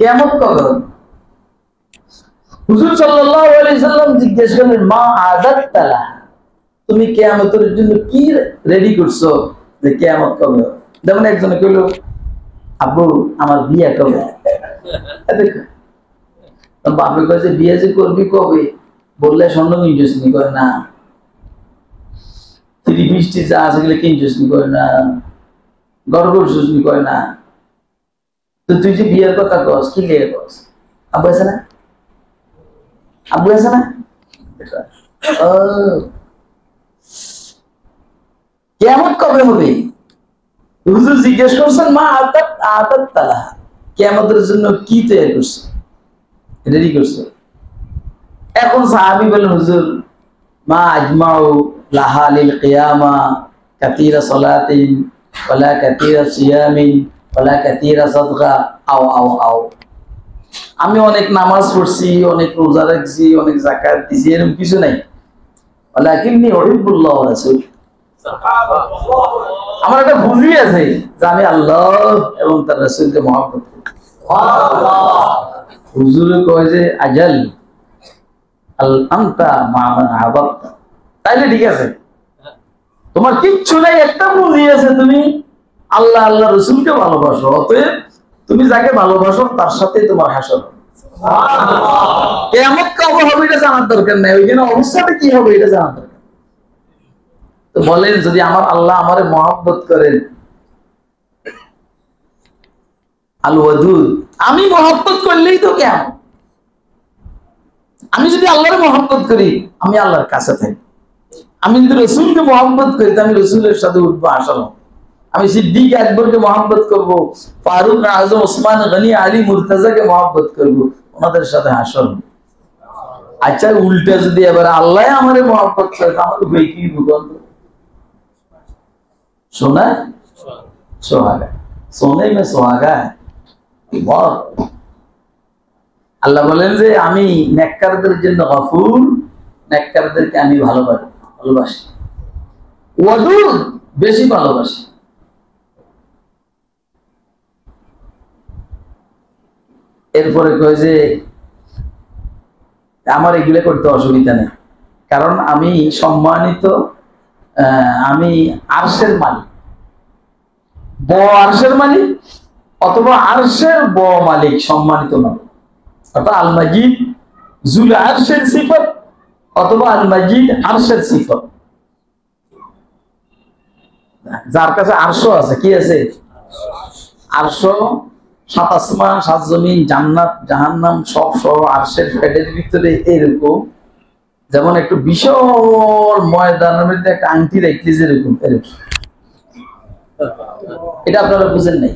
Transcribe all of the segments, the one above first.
কিয়ামত কবে হবে? হুজুর সাল্লাল্লাহু আলাইহি সাল্লাম জিজ্ঞেস করলেন, মা আদাত্তা লাহা, তুমি কিয়ামতের জন্য কি রেডি করছো, যে কিয়ামত কবে হবে? যেমন একজনে কইল, আব্বু আমার বিয়ে কবে? দেখো বাপে কয় যে বিয়ে যে করবি কবে, বললে স্বর্ণ কিনছিস করে না, 3-20 যা আছে গেলে কিনছিস করে না, গর্ব সুস্মি করে না। তো তুই যে বিয়ের কথা কস, কি লিয়ে কস? আব্বু আছে না? আব্বু আছে না? ও কিয়ামত কবে হবে? হুজুর জিজ্ঞেস করছেন, মা আদাত্তা লাহা, কিয়ামতের জন্য কি তৈরি করছো, রেডি করছো? এখন সাহাবী বলেন, হুজুর মা আজমাউ লাহা লিল কিয়ামা কাতীরা সালাতিন ওয়ালা কাতীরা সিয়ামিন ওয়ালা কাতীরা সাদকা আও আও আও। আমি অনেক নামাজ পড়ছি, অনেক রোজা রাখছি, অনেক যাকাত দিছি, এরকম কিছু নাই। ওয়ালাকিন্নী উহিব্বুল্লাহ ওয়া রাসূল, আমার একটা বুঝি আছে যে আমি আল্লাহ এবং তার রাসূলকে মহব্বত করি। হুজুরে কয় যে আজাল আল আনতা মা মান আহাব্বতা, তাইলে ঠিক আছে, তোমার কিচ্ছু নাই, একটা বুঝি আছে, তুমি আল্লাহ আল্লাহ রাসূলকে ভালোবাসো, অতএব তুমি যাকে ভালোবাসো তার সাথে তোমার হাসর। কিয়ামত কবে হবে এটা জানার দরকার নাই, ওইখানে অবস্থাটা কি হবে এটা জানার দরকার। তো বলেন, যদি আমার আল্লাহ আমারে মহব্বত করেন, আল ওয়াদুদ, আমি মহব্বত করলেই তো কিয়ামত। আমি যদি আল্লাহরে মহব্বত করি, আমি আল্লাহর কাছে থাকি। আমি যদি রাসূলকে মহব্বত করি, আমি রাসূলের সাথে উঠবো হাসর। আমি সিদ্দিক আকবরকে মহব্বত করব, ফারুক আজম ওসমান গনি আলী মুর্তজাকে মহব্বত করব, ওনাদের সাথে হাসর। আচ্ছা উল্টা যদি এবার আল্লাহ আমারে মহব্বত করে, তাহলে ভাই কি ভূগন্ত সোনা সোহাগা, সোনে মে সোহাগা। আল্লাহ বলেন যে আমি নেককারদের জন্য গফুর, নেককারদেরকে আমি ভালোবাসি, ওয়াদুদ বেশি ভালোবাসি। এরপরে কয় যে আমার এগুলো করতে অসুবিধা নেই, কারণ আমি সম্মানিত, আমি আরশের মালিক, আরশের মালিক, অথবা আরশের মালিক, সম্মানিত মালিক, অর্থাৎ আল মাজিদ জুল আরশের সিফত, অথবা আল মাজিদ আরশের সিফত। যার কাছে আরশ আছে, কি আছে? আরশ, 7 আসমান 7 জমিন, জান্নাত জাহান্নাম সব সহ আরশের পেটের ভিতরে। এরকম যেমন একটু বিশাল ময়দানের মধ্যে একটা আংটি রাখলে যেরকম, এরকম। এটা আপনারা বুঝেন নাই,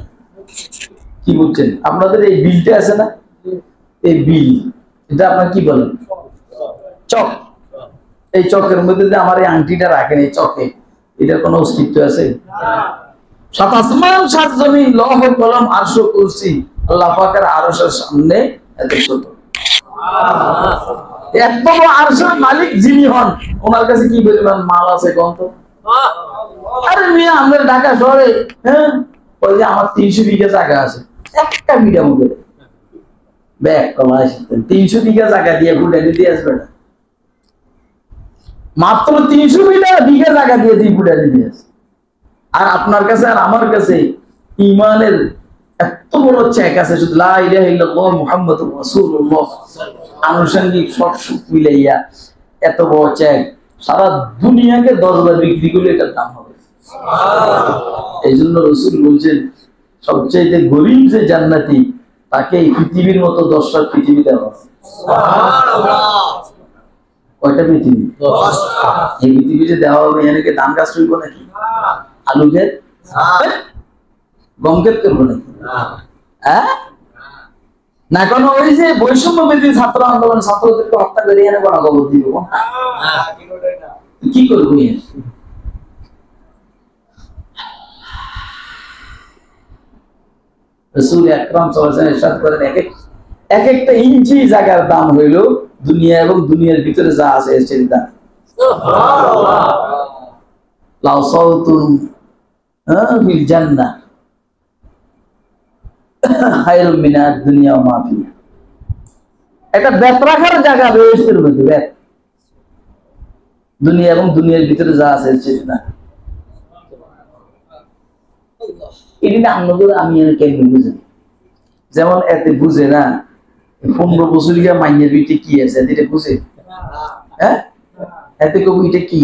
কি বুঝছেন? আপনাদের এই বিলটা আছে না, এই বিল, এটা আপনার কি বলেন? চক। এই চকের মধ্যে যে আমার এই আংটিটা রাখেন, এই চকে, এটার কোনো অস্তিত্ব আছে? 7 আসমান 7 জমিন, লৌহ কলম আরশ কুরসি, আল্লাহ পাকের আরশের সামনে এত ছোট। এত বড় আরশের মালিক যিনি হন, ওনার কাছে কি পরিমাণ মাল আছে কোন তো? আরে মিয়া, আমাদের ঢাকা শহরে, হ্যাঁ, ওই যে আমার 300 বিঘা জায়গা আছে, একটা বিঘা মধ্যে ব্যাগ কলা 300 বিঘা জায়গা দিয়ে ফুটানি দিয়ে আসবে না, মাত্র 300 বিঘা জায়গা দিয়ে ফুটানি দিয়ে আসবে। আর আপনার কাছে আর আমার কাছে ইমানের এত বড় চেক আছে, শুধু লা ইলাহা ইল্লাল্লাহ মুহাম্মাদুর রাসূলুল্লাহ, আনুষঙ্গিক সব সুখ মিলাইয়া এত বড় চেক, সারা দুনিয়াকে 10 বার বিক্রি করলে এটার দাম হবে। এই জন্য রাসূল বলছেন, সবচেয়ে গরিব যে জান্নাতি, তাকে এই পৃথিবীর মতো 10টা পৃথিবী দেওয়া হবে। কয়টা পৃথিবী? 10টা। এই পৃথিবী যে দেওয়া হবে, এনেকে ধান গাছ রইব নাকি? আলু ক্ষেত, গম ক্ষেত করবো নাকি? না কোন ওই যে বৈষম্য বিরোধী ছাত্র আন্দোলন, ছাত্রদেরকে হত্যা করে এনে কোন খবর দিব কি করবো? রাসূল আকরাম সাল্লাল্লাহু আলাইহি ওয়াসাল্লাম ইরশাদ করেন, এক একটা ইঞ্চি জায়গার দাম হইল দুনিয়া এবং দুনিয়ার ভিতরে যা আছে এর চেয়ে দাম। সুবহানাল্লাহ। লাউ সাউতুন ফিল জান্নাহ, খায়রুম মিনাদ দুনিয়া ওয়া মা ফিহা। একটা ব্যাত রাখার জায়গা বেহেশতের মধ্যে, ব্যাত দুনিয়া এবং দুনিয়ার ভিতরে যা আছে সেটা। এটা আমাদের আমি কেমন বুঝি, যেমন এতে বুঝে না 15 বছর গিয়া মাইনের বিটে কি আছে এটা বুঝে, হ্যাঁ এতে কবি এটা কি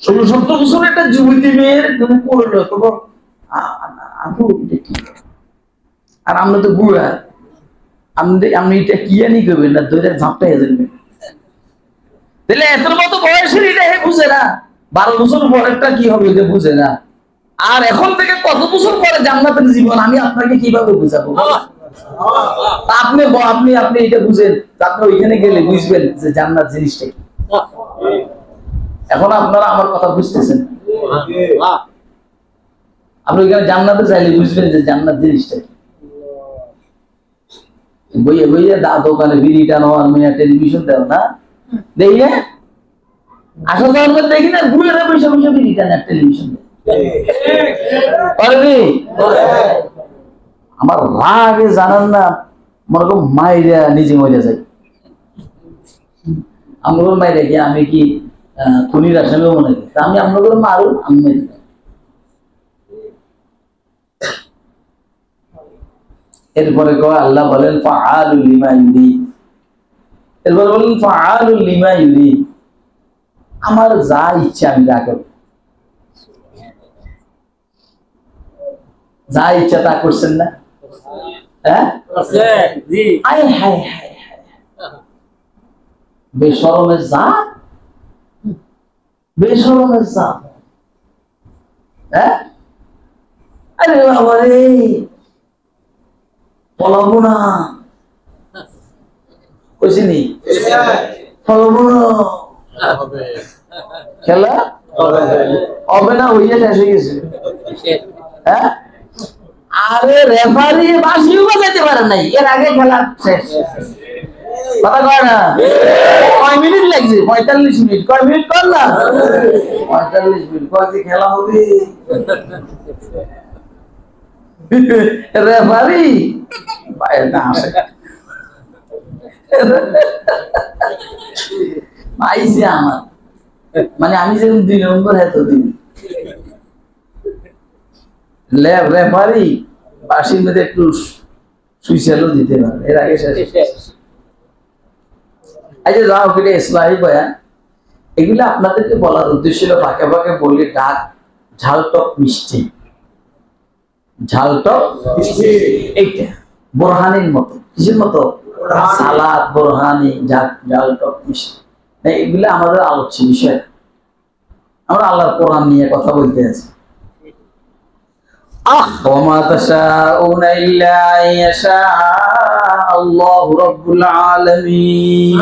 16-17 বছর একটা যুবতী মেয়ের তুমি করলো তবু আপু এটা কি, আর আমরা তো বুড়া, আপনি এটা কি আনি করবেন না দুইটা ঝাপটা হয়ে যাবে। তাহলে এত মতো বয়সের এটা বুঝে না, 12 বছর পরেরটা কি হবে এটা বুঝে না। আর এখন থেকে কত বছর পরে জান্নাতের জীবন আমি আপনাকে কিভাবে বুঝাবো? আপনি আপনি আপনি এটা বুঝেন, আপনি ওইখানে গেলে বুঝবেন যে জান্নাত জিনিসটা কি। এখন আপনারা আমার কথা বুঝতেছেন, আপনি ওইখানে জান্নাতে চাইলে বুঝবেন যে জান্নাত জিনিসটা কি। বইয়ে বইয়ে দোকানে বিড়ি টানো আর মেয়ে টেলিভিশন দেও না, দেখি না আসল জান্নাত দেখি না, ঘুরে বসে বসে বিড়ি টানো টেলিভিশন পারবি। আমার রাগে জানান না মনে করো মাইরা নিজে মরে যাই, আমার মাইরা কি আমি কি খুনির আসামি মনে করি, আমি আপনাদের মারুন আমি মেরে যাই। এরপরে আল্লাহ বলেন ফাআলুল লিমা ইউরিদ, এরপরে বলেন ফাআলুল লিমা ইউরিদ, আমার যা ইচ্ছা আমি তা করব, যা ইচ্ছা তা করছেন না, হ্যাঁ বেশরমের জাত, বেশরমের জাত, হ্যাঁ আরে বাবা রে পলাবো না কইছিনি, পলাবো না খেলা হবে না, হইয়া শেষ হয়ে গেছে। হ্যাঁ আরে রেফারি বাঁশিও বাজাইতে পারে নাই, এর আগে খেলা শেষ। কথা কয় না, কয় মিনিট লাগছে? 45 মিনিট। কয় মিনিট করলাম? 45 মিনিট। কয় যে খেলা হবে রেফারি বাইরে না আসে পাইছে আমার, মানে আমি যেরকম 2 নম্বর এত দিন রেফারি বাঁশির মধ্যে একটু সুইসেলও দিতে পারে, এর আগে শেষ। আচ্ছা যাও কেটে ইসলামী বয়ান, এগুলো আপনাদেরকে বলার উদ্দেশ্য ছিল ফাঁকে ফাঁকে বললে ডাক ঝাল টক মিষ্টি, ঝাল টক মিষ্টি এইটা বোরহানির মতো, কিসের মতো? সালাদ বোরহানি ঝাল টক মিষ্টি, এগুলো আমাদের আলোচ্য বিষয়। আমরা আল্লাহর কোরআন নিয়ে কথা বলতে আছি। ওমা তাশাউনা ইল্লা আইয়াশা আল্লাহু রাব্বুল আলামিন,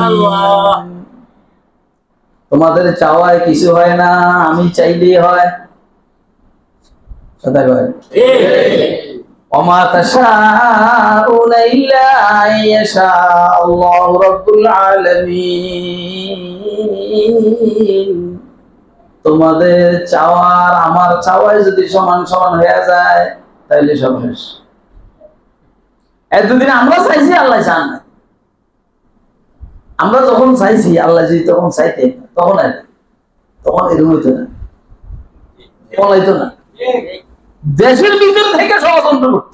তোমাদের চাওয়ায় কিছু হয় না, আমি চাইলেই হয়। কথা কয় ওমা তাশাউনা ইল্লা আইয়াশা আল্লাহু রাব্বুল আলামিন, তোমাদের চাওয়ার আমার চাওয়ায় যদি সমান সমান হয়ে যায় তাহলে সব শেষ। এতদিন আমরা চাইছি আল্লাহ চান না, আমরা যখন চাইছি আল্লাহ যদি তখন চাইতেন তখন এরকম হইতো না, পলাইতো না, দেশের ভিতর থেকে ষড়যন্ত্র করত।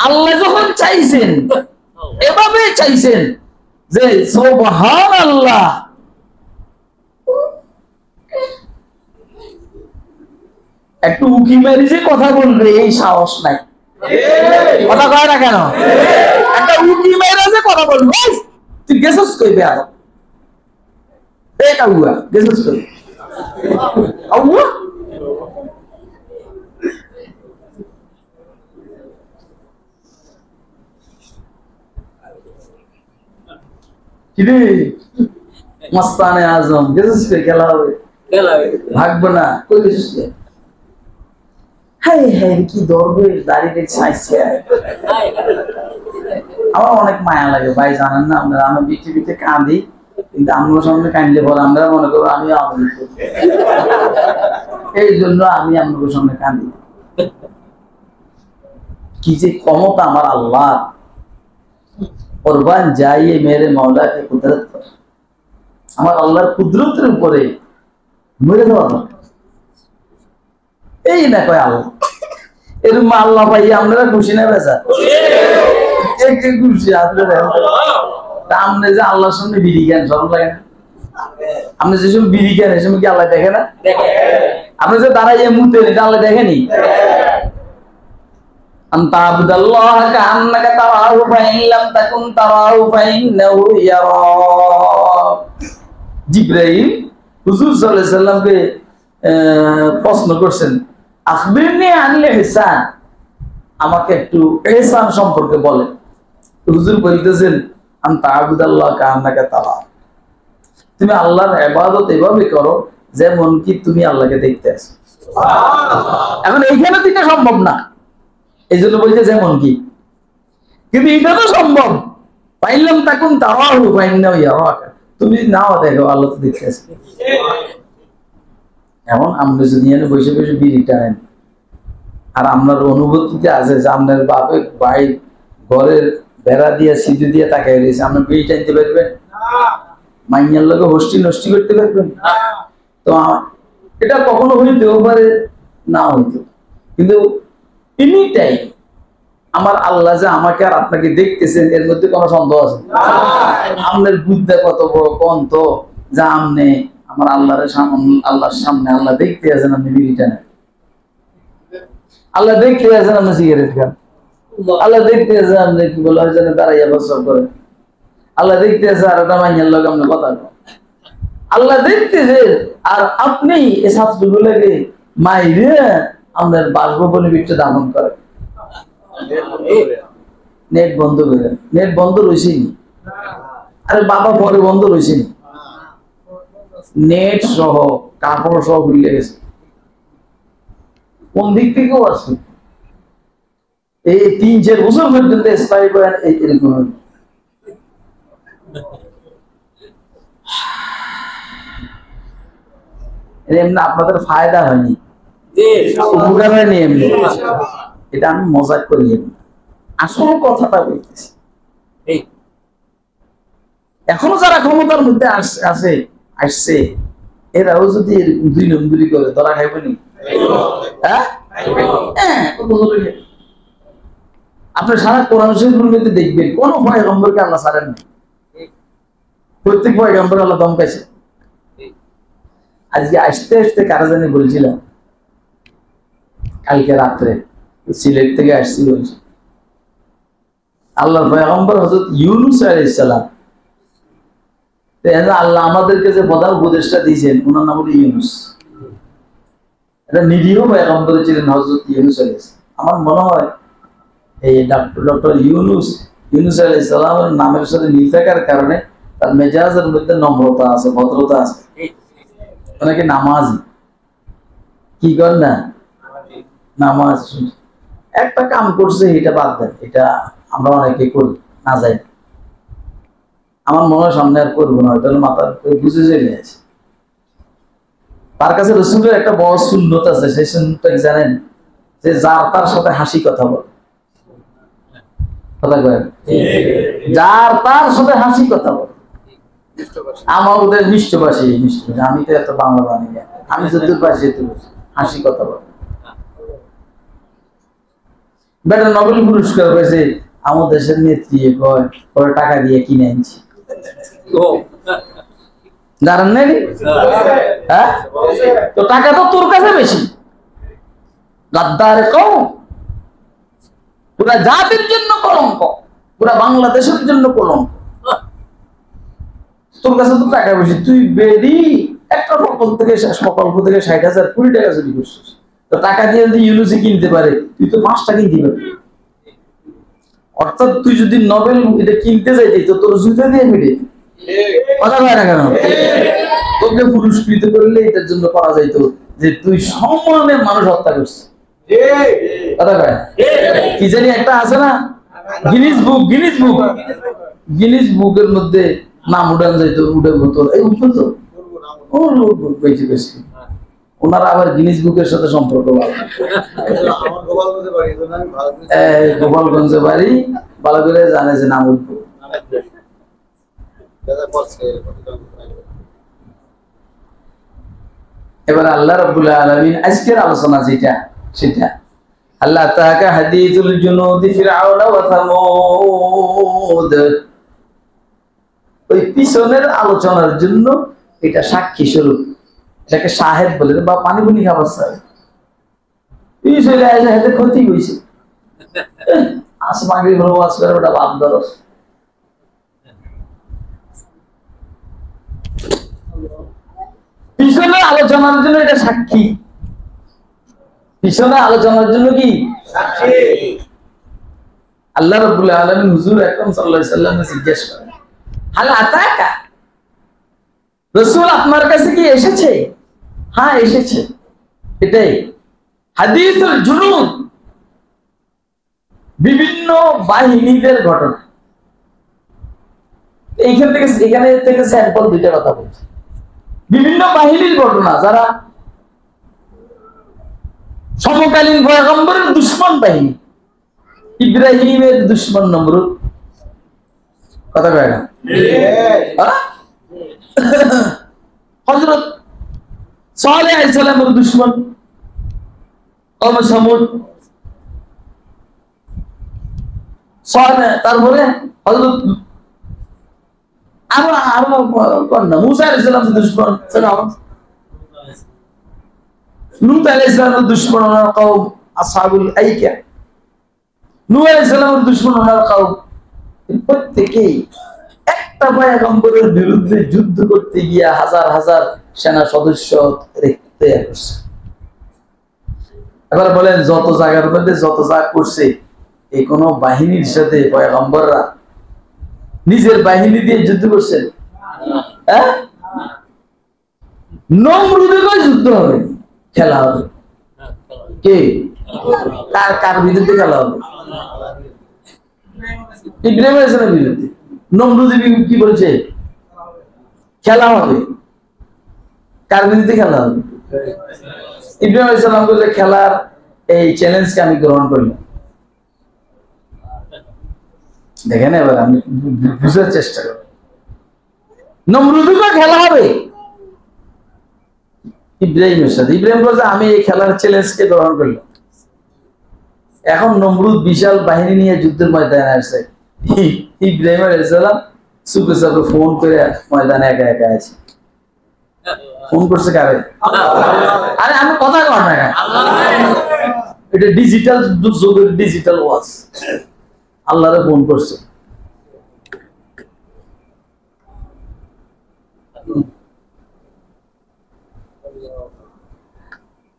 আল্লাহ যখন চাইছেন এভাবে চাইছেন যে সুবহানাল্লাহ, একটু উকি মারি যে কথা বলবে এই সাহস নাই, কথা কয় না কেন? একটা উকি মারা যে কথা বলবে, তুই গেছস কই বেয়ার এটা হুয়া গেছস কই আউয়া, কিরে মস্তানে আজম গেছস কই, খেলা হবে ভাগবো না, কই গেছস কই? হাই হাই কি দরবে দাড়িতে ছাইছে, আমার অনেক মায়া লাগে ভাই, জানেন না আপনারা, আমি বিটিভিতে কাঁদি, কিন্তু আমার সামনে কাঁদলে পরে আমরা মনে করবো আমি এই জন্য আমি আপনাদের সামনে কাঁদি। কি যে ক্ষমতা আমার আল্লাহ, কুরবান যাইয়ে মেরে মাওলা কে কুদরত पर, আমার আল্লাহর কুদরতের উপরে মরে যাওয়া না। এই না কয় আল্লাহ, এর মা আল্লাহ ভাই আপনারা খুশি না বেচা? কে খুশি? আপনারা আপনি যে আল্লাহর সামনে বিড়ি খান, শরম লাগে না? আপনি যে সময় বিড়ি খান এই সময় কি আল্লাহ দেখে না? আপনি যে দাঁড়াইয়ে মুতে এটা আল্লাহ দেখেনি? আনতা আবুদাল্লাহ কাআন্নাকা তারাহু ফাইন লাম তাকুন তারাহু ফাইন্নাহু ইয়ারাক। জিবরাইল হুজুর সাল্লাল্লাহু আলাইহি সাল্লামকে প্রশ্ন করছেন, আখবিরনি আনিল ইহসান, আমাকে একটু ইহসান সম্পর্কে বলেন। হুজুর বলতেছেন, আনতা আবুদাল্লাহ কাআন্নাকা তারাহু, তুমি আল্লাহর ইবাদত এভাবে করো যেমন কি তুমি আল্লাহকে দেখতে আছো। এখন এইখানে তো এটা সম্ভব না, এই জন্য বলছে যেমন কি, কিন্তু এটা তো সম্ভব। পাইলাম তাকুন তারাহু ফাইন্নাহু ইয়ারাক, তুমি নাও দেখো আল্লাহ তো দেখতে আছে। এমন আমরা যদি এনে বসে বসে বিড়ি টানেন আর আপনার অনুভূতিতে আছে যে আপনার বাপে ভাই ঘরের বেড়া দিয়ে সিঁদুর দিয়ে তাকাই রয়েছে, আপনি বিড়ি টানতে পারবেন? মাইয়ার লোকে হোস্টি নষ্টি করতে পারবেন? তো এটা কখনো হইতেও পারে, না হইতো, কিন্তু এনি টাইম আমার আল্লাহ যে আমাকে আর আপনাকে দেখতেছেন এর মধ্যে কোনো সন্দেহ আছে? আপনার বুদ্ধা কত বড় কন্ত যা আমনে আমার আল্লাহর সামনে আল্লাহ দেখতে আছেন, আপনি বিড়ি টানেন। আল্লাহ দেখতে আছেন আপনি সিগারেট খান। আল্লাহ দেখতে আছেন আপনি কি বলা হয় যেন দাঁড়াইয়া বসব করেন। আল্লাহ দেখতে আছে আর ওটা মাইয়ার লোক আপনি কথা বলেন। আল্লাহ দেখতেছে আর আপনি এই ছাত্রগুলোকে মাইরে আপনার বাসভবনে বিটটা দামন করেন। নেট বন্ধ করে, নেট বন্ধ রয়েছেনি, আরে বাবা পরে বন্ধ রয়েছেনি, নেট সহ কাপড় সহ ভুলে গেছে। কোন দিক থেকেও আসবে এই 3-4 বছর পর্যন্ত স্পাই করেন এরকম। এমনি আপনাদের ফায়দা হয়নি, উপকার হয়নি এমনি, এটা আমি মজাক করি, আসল কথাটা বলতেছি। এখনো যারা ক্ষমতার মধ্যে আসছে এরাও যদি 2 নম্বরি করে ধরা খাইবেনি? আপনি সারা কোরআন শরীফের মধ্যে দেখবেন কোন পয়গম্বরকে আল্লাহ ছাড়েন না, প্রত্যেক পয়গম্বর আল্লাহ দম পাইছে। আজকে আসতে আসতে কারা জানি বলছিলাম, কালকে রাত্রে সিলেট থেকে আসছি, বলছি আল্লাহর পয়গম্বর হযরত ইউনূস আলাইহিস সালাম, আল্লাহ আমাদেরকে যে প্রধান উপদেশটা দিয়েছেন ওনার নাম হলো ইউনূস। এটা নিরীহ পয়গম্বর ছিলেন হযরত ইউনূস আলাইহিস সালাম। আমার মনে হয় এই ডক্টর ইউনূস আলাইহিস সালামের নামের সাথে মিল থাকার কারণে তার মেজাজের মধ্যে নম্রতা আছে, ভদ্রতা আছে। অনেকে নামাজ কি করেন না, নামাজ একটা কাম করছে এটা বাদ দেন, এটা আমরা অনেকে করি না যাই, আমার মনে হয় সামনে আর করবো না, তাহলে মাথার বুঝে চলে আছে। তার কাছে রাসূলের একটা বড় সুন্নত আছে, সেই সুন্নতটা জানেন? যে যার তার সাথে হাসি কথা বলে, কথা কয়, যার তার সাথে হাসি কথা বলে। আমার ওদের মিষ্টভাষী, আমি তো এত বাংলা জানি না, আমি চতুর্ভাষী হাসি কথা বলে। বেটা নোবেল পুরস্কার পেয়েছে আমার দেশের নেত্রী, কয় টাকা দিয়ে কিনে আনছি, জানেন নাকি? হ্যাঁ, তো টাকা তো তোর কাছে বেশি। গাদ্দার কম, পুরা জাতির জন্য কলঙ্ক, পুরা বাংলাদেশের জন্য কলঙ্ক। তোর কাছে তো টাকা বেশি, তুই বেরি একটা প্রকল্প থেকে 60,000 কোটি টাকা চুরি করছিস। তো টাকা দিয়ে যদি ইউনিভার্সিটি কিনতে পারে, তুই তো 5টা কিনতে পারবি। অর্থাৎ তুই যদি নোবেল এটা কিনতে যাইতি তো তোর জুতা দিয়ে মিটে কথা হয় না কেন? তোকে পুরস্কৃত করলে এটার জন্য করা যাইতো যে তুই সম্মানে মানুষ হত্যা করছিস। কথা কয় কি জানি একটা আছে না, গিনিস বুকের মধ্যে নাম উঠান যাইতো, উঠে বোতল এই উঠতো তো বেশি বেশি ওনারা আবার গিনিস বুকের সাথে সম্পর্ক ভালো। গোপালগঞ্জে বাড়ি, ভালো করে জানে যে নাম উঠবো। এবার আল্লাহ রাব্বুল আলামিন আজকের আলোচনা যেটা সেটা আল্লাহ তাআলা হাদিসুল জুনুদি ফিরআউন ওয়া সামুদ, ওই পিছনের আলোচনার জন্য এটা সাক্ষী স্বরূপ, এটাকে শাহেদ বলে বা পানি পানি খাবার স্যার এই চলে আসে হাতে ক্ষতি হয়েছে আসমাগি হলো ওয়াজ করে ওটা বাদ দরস। পিছনের আলোচনার জন্য এটা সাক্ষী, পিছনের আলোচনার জন্য কি সাক্ষী। আল্লাহ রাব্বুল আলামিন হুজুর আকরাম সাল্লাল্লাহু আলাইহি ওয়াসাল্লাম জিজ্ঞেস করেন, হাল আতাকা, রাসূল আপনার কাছে কি এসেছে? হ্যাঁ এসেছে। এটাই হাদিসুল জুনুদ, বিভিন্ন বাহিনীদের ঘটনা। এইখান থেকে এখানে থেকে স্যাম্পল দুইটা কথা বলছি। বিভিন্ন বাহিনীর ঘটনা, যারা সমকালীন পয়গম্বরের দুশমন বাহিনী। ইব্রাহিমের দুশমন নমরুদ, কথা কয় না? হযরত সালেহ আলাইহিস সালামের দুশমন কওম সামুদ, সালেহ, তারপরে হযরত মুসা আলাইহিস সালামের দুশমন লূত আলাইহিস সালামের দুশমন ওনার কওম আসহাবুল আইকা, নূহ আলাইহিস সালামের দুশমন ওনার কওম। প্রত্যেকেই একটা পয়গম্বরের বিরুদ্ধে যুদ্ধ করতে গিয়ে হাজার হাজার সেনা সদস্য রেখে করছে। এবার বলেন যত জায়গার মধ্যে যত যা করছে, এই কোন বাহিনীর সাথে পয়গম্বররা নিজের বাহিনী দিয়ে যুদ্ধ করছেন? হ্যাঁ, নমরুদের যুদ্ধ হবে, খেলা হবে। কে কার কার বিরুদ্ধে খেলা হবে? ইব্রাহিম আলাইহিস সালামের বিরুদ্ধে। নমরুদ কি বলছে? খেলা হবে। কার বিরুদ্ধে খেলা হবে? ইব্রাহিম আলাইহিস সালাম বলে খেলার এই চ্যালেঞ্জকে আমি গ্রহণ করলাম। দেখেন এবার আমি বুঝার চেষ্টা করি, নমরুদও খেলা হবে ইব্রাহিমের সাথে। ইব্রাহিম বলছে আমি এই খেলার চ্যালেঞ্জকে গ্রহণ করলাম। এখন নমরুদ বিশাল বাহিনী নিয়ে যুদ্ধের ময়দানে আসছে, ইব্রাহিম আলাইহিস সালাম চুপে চাপে ফোন করে ময়দানে একা একা আছে। ফোন করছে কারে? আরে আমি কথা কর না, এটা ডিজিটাল যুগের ডিজিটাল ওয়াজ। আল্লাহরে ফোন করছে,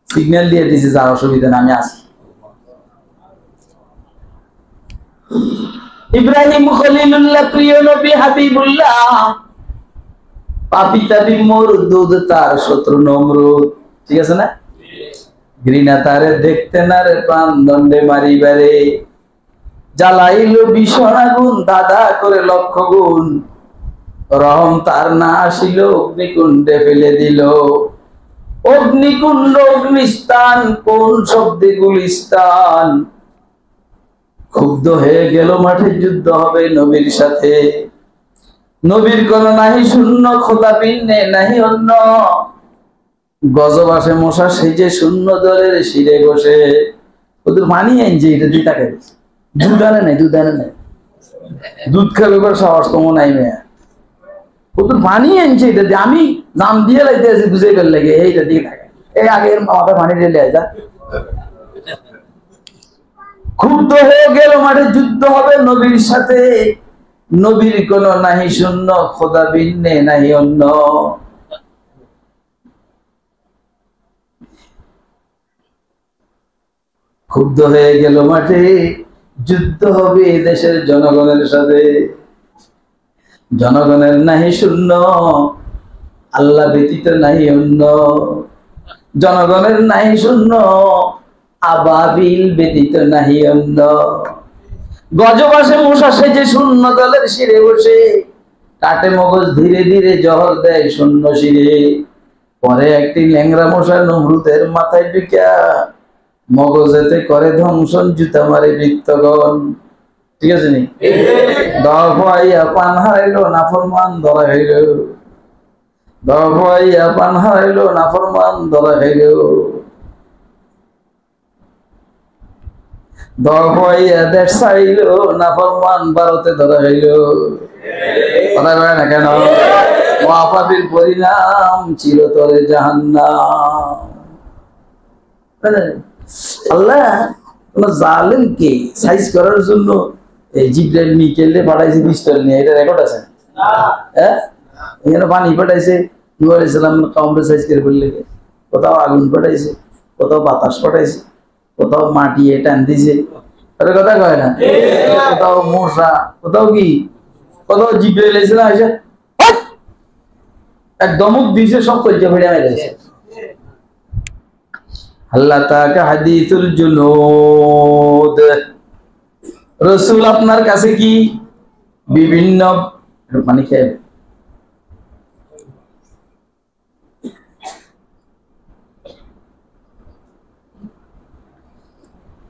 সিগন্যাল দিয়ে দিয়েছে যার অসুবিধা না, আমি আসি। ইব্রাহিম খলিলুল্লাহ, প্রিয় নবী হাবিবুল্লাহ, পাপী তাবি মরদুদ, তার শত্রু নমরুদ। ঠিক আছে না? ঘৃণা তারে দেখতে না রে, প্রাণ দণ্ডে মারিবারে, জ্বালাইল ভীষণ আগুন, দাদা করে লক্ষ গুণ, রহম তার না আসিল, অগ্নিকুণ্ডে ফেলে দিল। অগ্নিকুণ্ড অগ্নিস্থান, কোন শব্দে গুলিস্তান, ক্ষুব্ধ হয়ে গেল মাঠে, যুদ্ধ হবে নবীর সাথে। নবীর কোন নাহি শূন্য, খোদা ভিন্নে নাহি অন্য, গজব আসে মশা সেজে, শূন্য দলের শিরে বসে। ওদের মানিয়ে আনছে, এটা দিয়ে তাকে দুধ আনে নাই, দুধ আনে নাই, দুধ খাবে এবার সাহস কমো নাই মেয়ে। ওদের মানিয়ে আনছে এটা দিয়ে, আমি নাম দিয়ে লাইতে আছি বুঝে গেল লাগে এইটা দিয়ে থাকে। এই আগে মাথা পানি ঢেলে যা। ক্ষুব্ধ হয়ে গেল মাঠে, যুদ্ধ হবে নবীর সাথে। নবীর কোন নাহি শূন্য, খোদা ভিন্নে নাহি অন্য। ক্ষুব্ধ হয়ে গেল মাঠে, যুদ্ধ হবে দেশের জনগণের সাথে। জনগণের নাহি শূন্য, আল্লাহ ব্যতীত নাহি অন্য। জনগণের নাহি শূন্য, আবাবিল ব্যতীত নাহি অন্য। গজব আসে মশা সেজে, শূন্য দলের শিরে বসে, কাটে মগজ ধীরে ধীরে, জহর দেয় শূন্য শিরে। পরে একটি ল্যাংরা মশা নমরুদের মাথায় ঢুকিয়া মগজেতে করে ধ্বংসন, জুতা মারে বৃত্তগণ। ঠিক আছে নি? দফাইয়া পান হারাইলো নাফরমান ধরা হইল, দফাইয়া পান হারাইলো নাফরমান ধরা হইল, দফাইয়া দেশ ছাড়িল নাফরমান ভারতে ধরা হইল। কথা কয় না কেন? মহাপাপীর পরিণাম চিরতরে জাহান্নাম। আল্লাহ কোন জালেমকে সাইজ করার জন্য জিব্রাইল মিকাইলে পাঠাইছে পিস্তল নিয়ে, এটা রেকর্ড আছে? হ্যাঁ, এখানে পানি পাঠাইছে নূহ আলাইহিস সালাম কওমরে সাইজ করে বললে, কোথাও আগুন পাঠাইছে, কোথাও বাতাস পাঠাইছে, কোথাও মাটি টান দিছে, আরে কথা কয় না? কোথাও মশা, কোথাও কি, কোথাও জিব্রাইল আলাইহিস সালাম এসে এক দমক দিয়েছে, সব কলজা ফেড়ে মেরেছে। আল্লাহ তাআলা হাদিসুল জুনুদ, রাসূল আপনার কাছে কি বিভিন্ন পানি খেয়ে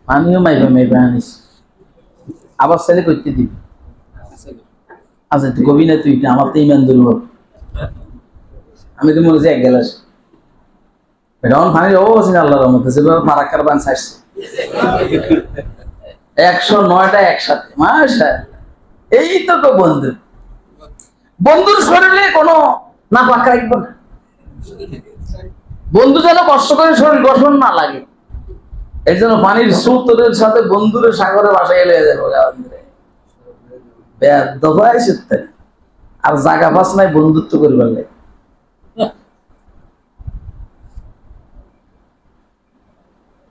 পানিও মাইবা আনিস, আবার ছেলে করতে দিবি। আচ্ছা তুই কবি না, তুই আমার তো ইমান দুর্বল, আমি তো মনে হচ্ছে এক গ্লাস এখন পানির অভাব আছে আল্লাহর রহমতে, সেভাবে ফারাক্কার বান ছাড়ছে 109টা একসাথে। মাশাআল্লাহ, এই তো বন্ধু, বন্ধুর শরীরে কোনো নাপাক রাখবো না, বন্ধু যেন কষ্ট করে শরীর গঠন না লাগে, এই জন্য পানির স্রোতের সাথে বন্ধুরের সাগরে বাসায় এলে যাবো আর জায়গা পাস নাই বন্ধুত্ব করবার লাগে।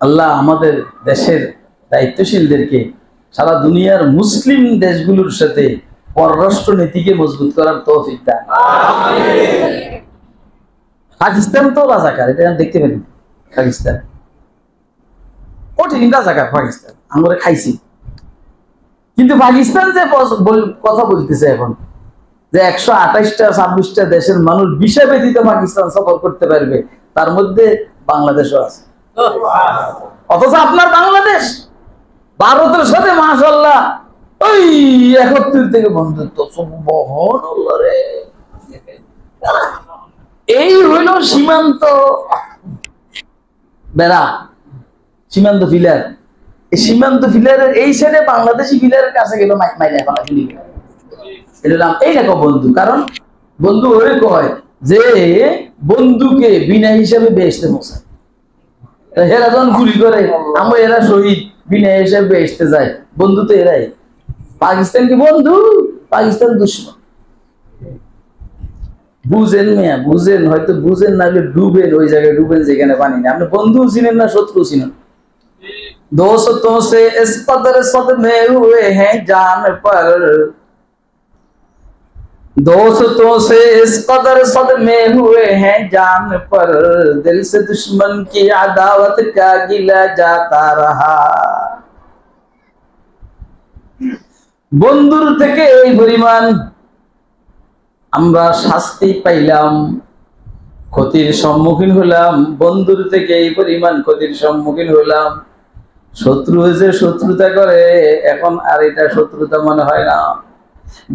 আল্লাহ আমাদের দেশের দায়িত্বশীলদেরকে সারা দুনিয়ার মুসলিম দেশগুলোর সাথে পররাষ্ট্র নীতিকে মজবুত করার তৌফিক দান। পাকিস্তান তো রাজাকার, এটা দেখতে পারি, পাকিস্তান কঠিন রাজাকার, পাকিস্তান আমরা খাইছি, কিন্তু পাকিস্তান যে কথা বলতেছে এখন যে 128টা 26টা দেশের মানুষ ভিসা ব্যতীত পাকিস্তান সফর করতে পারবে, তার মধ্যে বাংলাদেশও আছে। অথচ আপনার বাংলাদেশ ভারতের সাথে মাশাআল্লাহ ওই 71 থেকে বন্ধুত্ব, সুবহানাল্লাহ রে। এই হইল সীমান্ত বেড়া, সীমান্ত ফিলার। এই সীমান্ত ফিলারের এই সাইডে বাংলাদেশি ফিলারের কাছে গেল মাইরা ফেলা ফেলি, এটা এই দেখো বন্ধু। কারণ বন্ধু ওই কয় যে বন্ধুকে বিনা হিসাবে বেহেশতে পৌঁছায়, এরা যখন গুলি করে আমরা এরা শহীদ, বিনা হিসাবে বেহেশতে যায়, বন্ধু তো এরাই। পাকিস্তান কি বন্ধু? পাকিস্তান দুশমন। বুঝেন মিয়া, বুঝেন, হয়তো বুঝেন না হলে ডুবেন, ওই জায়গায় ডুবেন যেখানে পানি নেই। আপনি বন্ধু চিনেন না শত্রু চিনেন? दोस्तों से इस कदर सदमे हुए हैं जान पर, दोस्तों से इस कदर सदमे हुए हैं जान पर, दिल से दुश्मन की अदावत का गिला जाता रहा। বন্ধুর থেকে এই পরিমাণ আমরা শাস্তি পাইলাম, ক্ষতির সম্মুখীন হলাম, বন্ধুর থেকে এই পরিমাণ ক্ষতির সম্মুখীন হলাম। শত্রু যে শত্রুতা করে এখন আর এটা শত্রুতা মনে হয় না।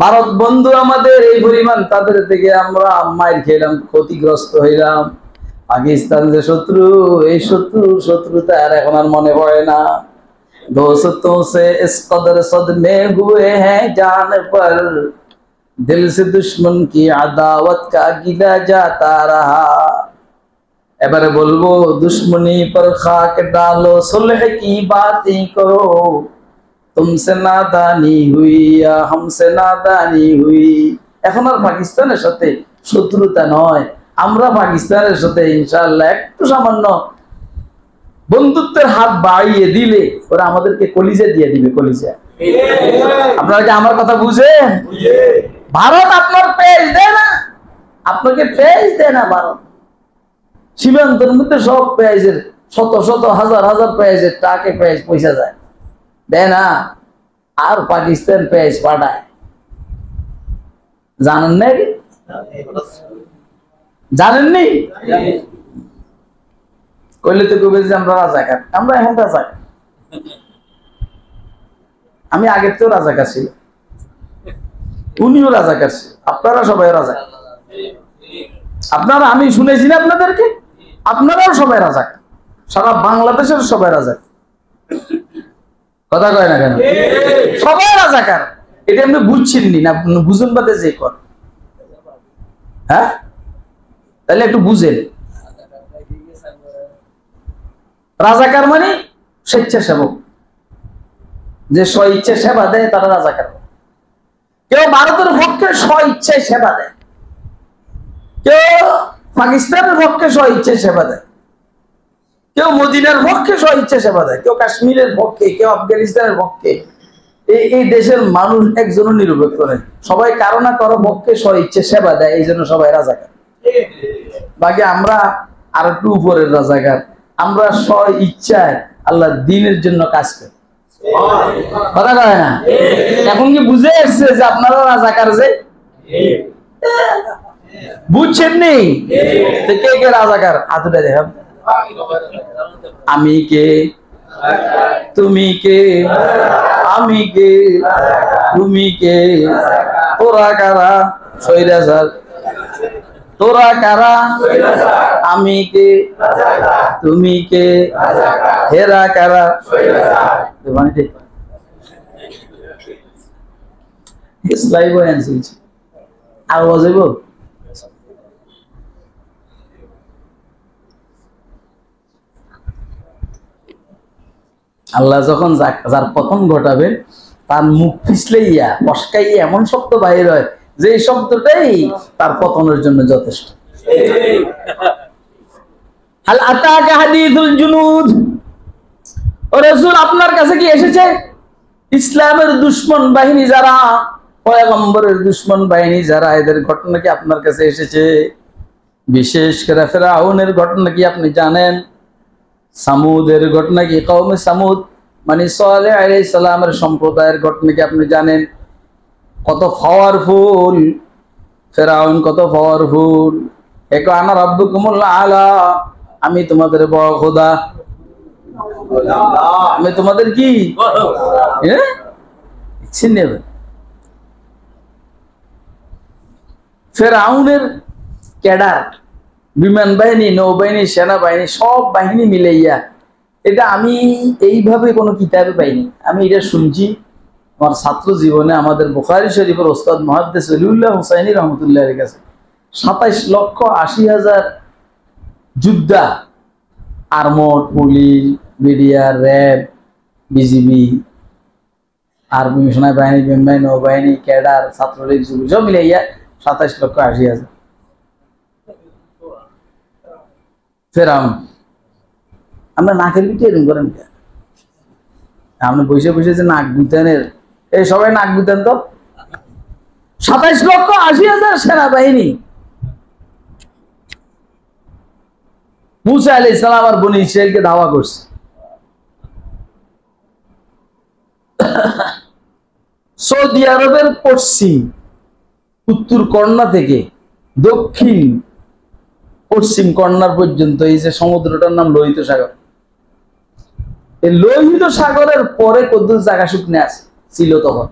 ভারত বন্ধু আমাদের এই পরিমাণ, তাদের থেকে আমরা মাইর খেলাম, ক্ষতিগ্রস্ত হইলাম। পাকিস্তান যে শত্রু, এই শত্রুতা আর এখন আর মনে পড়ে না। दोस्तों से इस कदर सदमे हुए हैं जान पर, दिल से दुश्मन की अदावत का गिला जाता रहा। এবারে বলবো दुश्मनी पर खाक डालो, सुलह की बातें करो, तुमसे नादानी हुई या हमसे नादानी हुई। এখন আর পাকিস্তানের সাথে শত্রুতা নয়, আমরা পাকিস্তানের সাথে ইনশাআল্লাহ একটু সামান্য বন্ধুত্বের হাত বাড়িয়ে দিলে ওরা আমাদেরকে কলিজা দিয়ে দিবে, কলিজা। আপনারা কি আমার কথা বুঝেন? ভারত আপনার পেজ দেয় না, আপনাকে পেজ দেয় না ভারত। সীমান্তের মধ্যে সব পেঁয়াজের শত শত হাজার হাজার পেঁয়াজের টাকে পেঁয়াজ পয়সা যায়, দেয় না। আর পাকিস্তান পেঁয়াজ পাঠায়, জানেন নাকি? জানেননি? কইলে তো কবে যে আমরা রাজাকার, আমরা এখন রাজাকার। আমি আগের তো রাজাকার ছিল, উনিও রাজাকার ছিল, আপনারা সবাই রাজাকার। আপনারা, আমি শুনেছি না আপনাদেরকে, আপনারাও সবাই রাজাকার, সারা বাংলাদেশের সবাই রাজাকার। কথা কয় না কেন? সবাই রাজাকার। এটা আপনি বুঝছেননি না, বুঝুন বাদে যে কর। হ্যাঁ, তাহলে একটু বুঝেন। রাজাকার মানে স্বেচ্ছাসেবক, যে স্ব ইচ্ছা সেবা দেয় তারা রাজাকার। কেউ ভারতের পক্ষে স্ব ইচ্ছায় সেবা দেয়, কেউ পাকিস্তানের পক্ষে স্ব ইচ্ছায় সেবা দেয়, কেউ মদিনার পক্ষে স্ব ইচ্ছা সেবা দেয়, কেউ কাশ্মীরের পক্ষে, কেউ আফগানিস্তানের পক্ষে। এই দেশের মানুষ একজনও নিরপেক্ষ নেই, সবাই কারো না কারো পক্ষে স্ব ইচ্ছা সেবা দেয়, এই জন্য সবাই রাজাকার। বাকি আমরা আর একটু উপরের রাজাকার, আমরা স্ব ইচ্ছায় আল্লাহর দ্বীনের জন্য কাজ করি। কথা কয় না? এখন কি বুঝে এসছে যে আপনারা রাজাকার? যে বুঝছেন নি? কে কে রাজাকার হাত উঠে দেখান। আমি কে, তুমি কে, আমি কে, তুমি কে, তোরা কারা সৈরাজার, তোরা কারা, আমি কে, তুমি কে, হেরা কারা। আওয়াজ হইব? আল্লাহ যখন যার পতন ঘটাবে, তার মুখ পিছলেইয়া পশকাইয়া এমন শব্দ বাহির হয় যে এই শব্দটাই তার পতনের জন্য যথেষ্ট। হাল আতাকা হাদিসুল জুনুদ, ও রাসূল আপনার কাছে কি এসেছে ইসলামের দুশমন বাহিনী যারা, পয়গম্বরের দুশমন বাহিনী যারা, এদের ঘটনা কি আপনার কাছে এসেছে? বিশেষ করে ফিরআউনের ঘটনা কি আপনি জানেন? সামুদের ঘটনা কি, কওমে সামুদ মানে সালেহ আলাইহিস সালামের সম্প্রদায়ের ঘটনা কি আপনি জানেন? কত পাওয়ারফুল ফিরআউন, কত পাওয়ারফুল। এক আনা রাব্বুকুমুল আলা, আমি তোমাদের বড় খোদা। আমি তোমাদের কি? ফিরআউনের ক্যাডার, বিমান বাহিনী, নৌবাহিনী, সেনাবাহিনী, সব বাহিনী মিলাইয়া, এটা আমি এইভাবে কোনো কিতাবে পাইনি, আমি এটা শুনছি আমার ছাত্র জীবনে আমাদের বুখারী শরীফের ওস্তাদ মুহাদ্দিস ওলিউল্লাহ হুসাইনী রহমতুল্লাহর কাছে। 27,80,000 যোদ্ধা, armed police, BDR, RAB, BGB, army, সেনাবাহিনী, বিমান, নৌবাহিনী, ক্যাডার, ছাত্রলীগ, যুবলীগ সব মিলাইয়া 27,80,000। ফেরাউন, আমরা নাকের পিঠে এরকম করেন, আপনি বসে বসে যে নাক গুতেনের, এই সবাই নাক গুতেন তো। 27,80,000 সেনাবাহিনী। মুসা আলাইহিস সালাম আর বনি ইসরাইলকে দাওয়া করছে। সৌদি আরবের পশ্চিম উত্তর কর্ণা থেকে দক্ষিণ পশ্চিম কর্ণার পর্যন্ত এই যে সমুদ্রটার নাম লোহিত সাগর, এই লোহিত সাগরের পরে কত জায়গা শুকনে আছে ছিল তখন।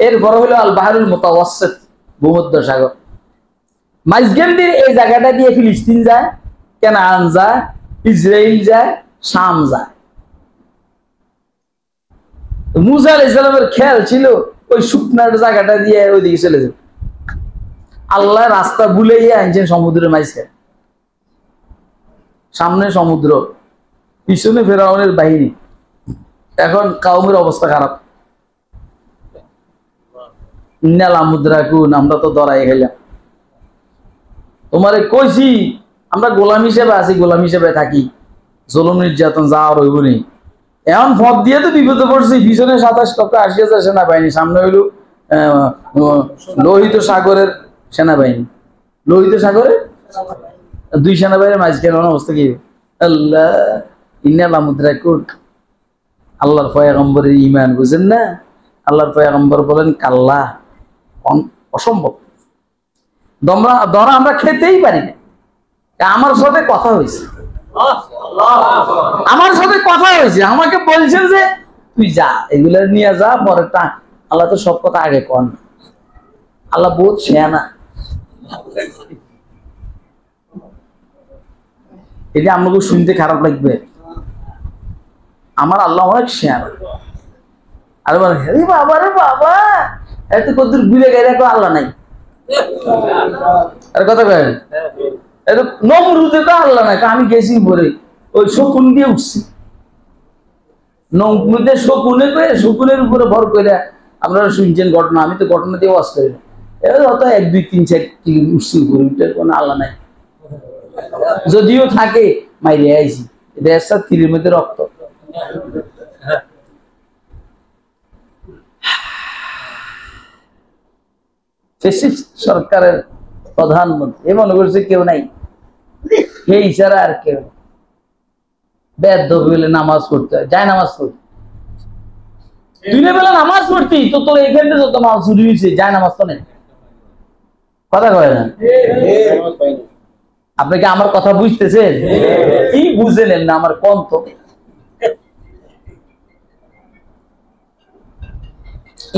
এরপর হলো আল বাহরুল মুতাওয়াসসিত, ভূমধ্য সাগর। মাঝখান দিয়ে এই জায়গাটা দিয়ে ফিলিস্তিন যায়, কানান যায়, ইসরায়েল যায়, শাম যায়। মুসা আলাইহিস সালামের খেয়াল ছিল ওই শুকনার জায়গাটা দিয়ে ওইদিকে চলে যাবে। আল্লাহ রাস্তা বুলাইয়া আনছেন সমুদ্রের মাঝখানে, সামনে সমুদ্র, পিছনে ফেরাউনের বাহিনী। এখন কাউমের অবস্থা খারাপ। আমরা তো দরাই গেলাম, তোমারে কইছি আমরা গোলাম হিসেবে আছি, গোলাম হিসেবে থাকি, জুলুম নির্যাতন যা আর হইব নি। এখন পথ দিয়ে তো বিপদে পড়ছি, পিছনে 27,80,000 সেনাবাহিনী, সামনে হইল লোহিত সাগরের সেনাবাহিনী। লোহিত সাগরে দুই সেনাবাহিনীর মাঝখানে অবস্থা কি? আল্লাহ ইন্নালা মুদ্রাকুন, আল্লাহর পয়গম্বরের ঈমান বুঝেন না? আল্লাহর পয়গম্বর বলেন কাল্লা, অসম্ভব, ধরা আমরা খেতেই পারি না। আমার সাথে কথা হয়েছে, আমার সাথে কথা হয়েছে, আমাকে বলছেন যে তুই যা, এগুলো নিয়ে যা, পরে আল্লাহ তো সব কথা আগে কন, আল্লাহ বহুত শেয়ানা। এটা আমাকে শুনতে খারাপ লাগবে, আমার আল্লাহ অনেক শেয়ানা। আর বলে হে বাবা রে বাবা, এত কদ্দুর ঘুরে গেলে আল্লাহ নাই। আর কথা কয় নমরুদে তো আল্লাহ নাই, আমি গেছি পরে ওই শকুন দিয়ে উঠছি, নমরুদে শকুনে করে, শকুনের উপরে ভর করে আপনারা শুনছেন ঘটনা, আমি তো ঘটনা দিয়ে ওয়াজ করি না, এবার হয়তো 1 2 3 4 কিলো উঠছি উপরে, উঠে কোনো আল্লাহ নাই। যদিও থাকে মাইরে আইছি, এটা একটা তীরের মধ্যে রক্ত। সরকারের প্রধানমন্ত্রী এ মনে করছে কেউ নাই, এই ছাড়া আর কেউ বেদ হইলে নামাজ পড়তে হয়, যায় নামাজ পড়তে, দিনের বেলা নামাজ পড়তি তো তোর এখানে যত মাল চুরি হয়েছে, যায় নামাজ তো নেই। কথা কয় না? আপনি কি আমার কথা বুঝতেছেন? কি বুঝে নেন না আমার কোন তো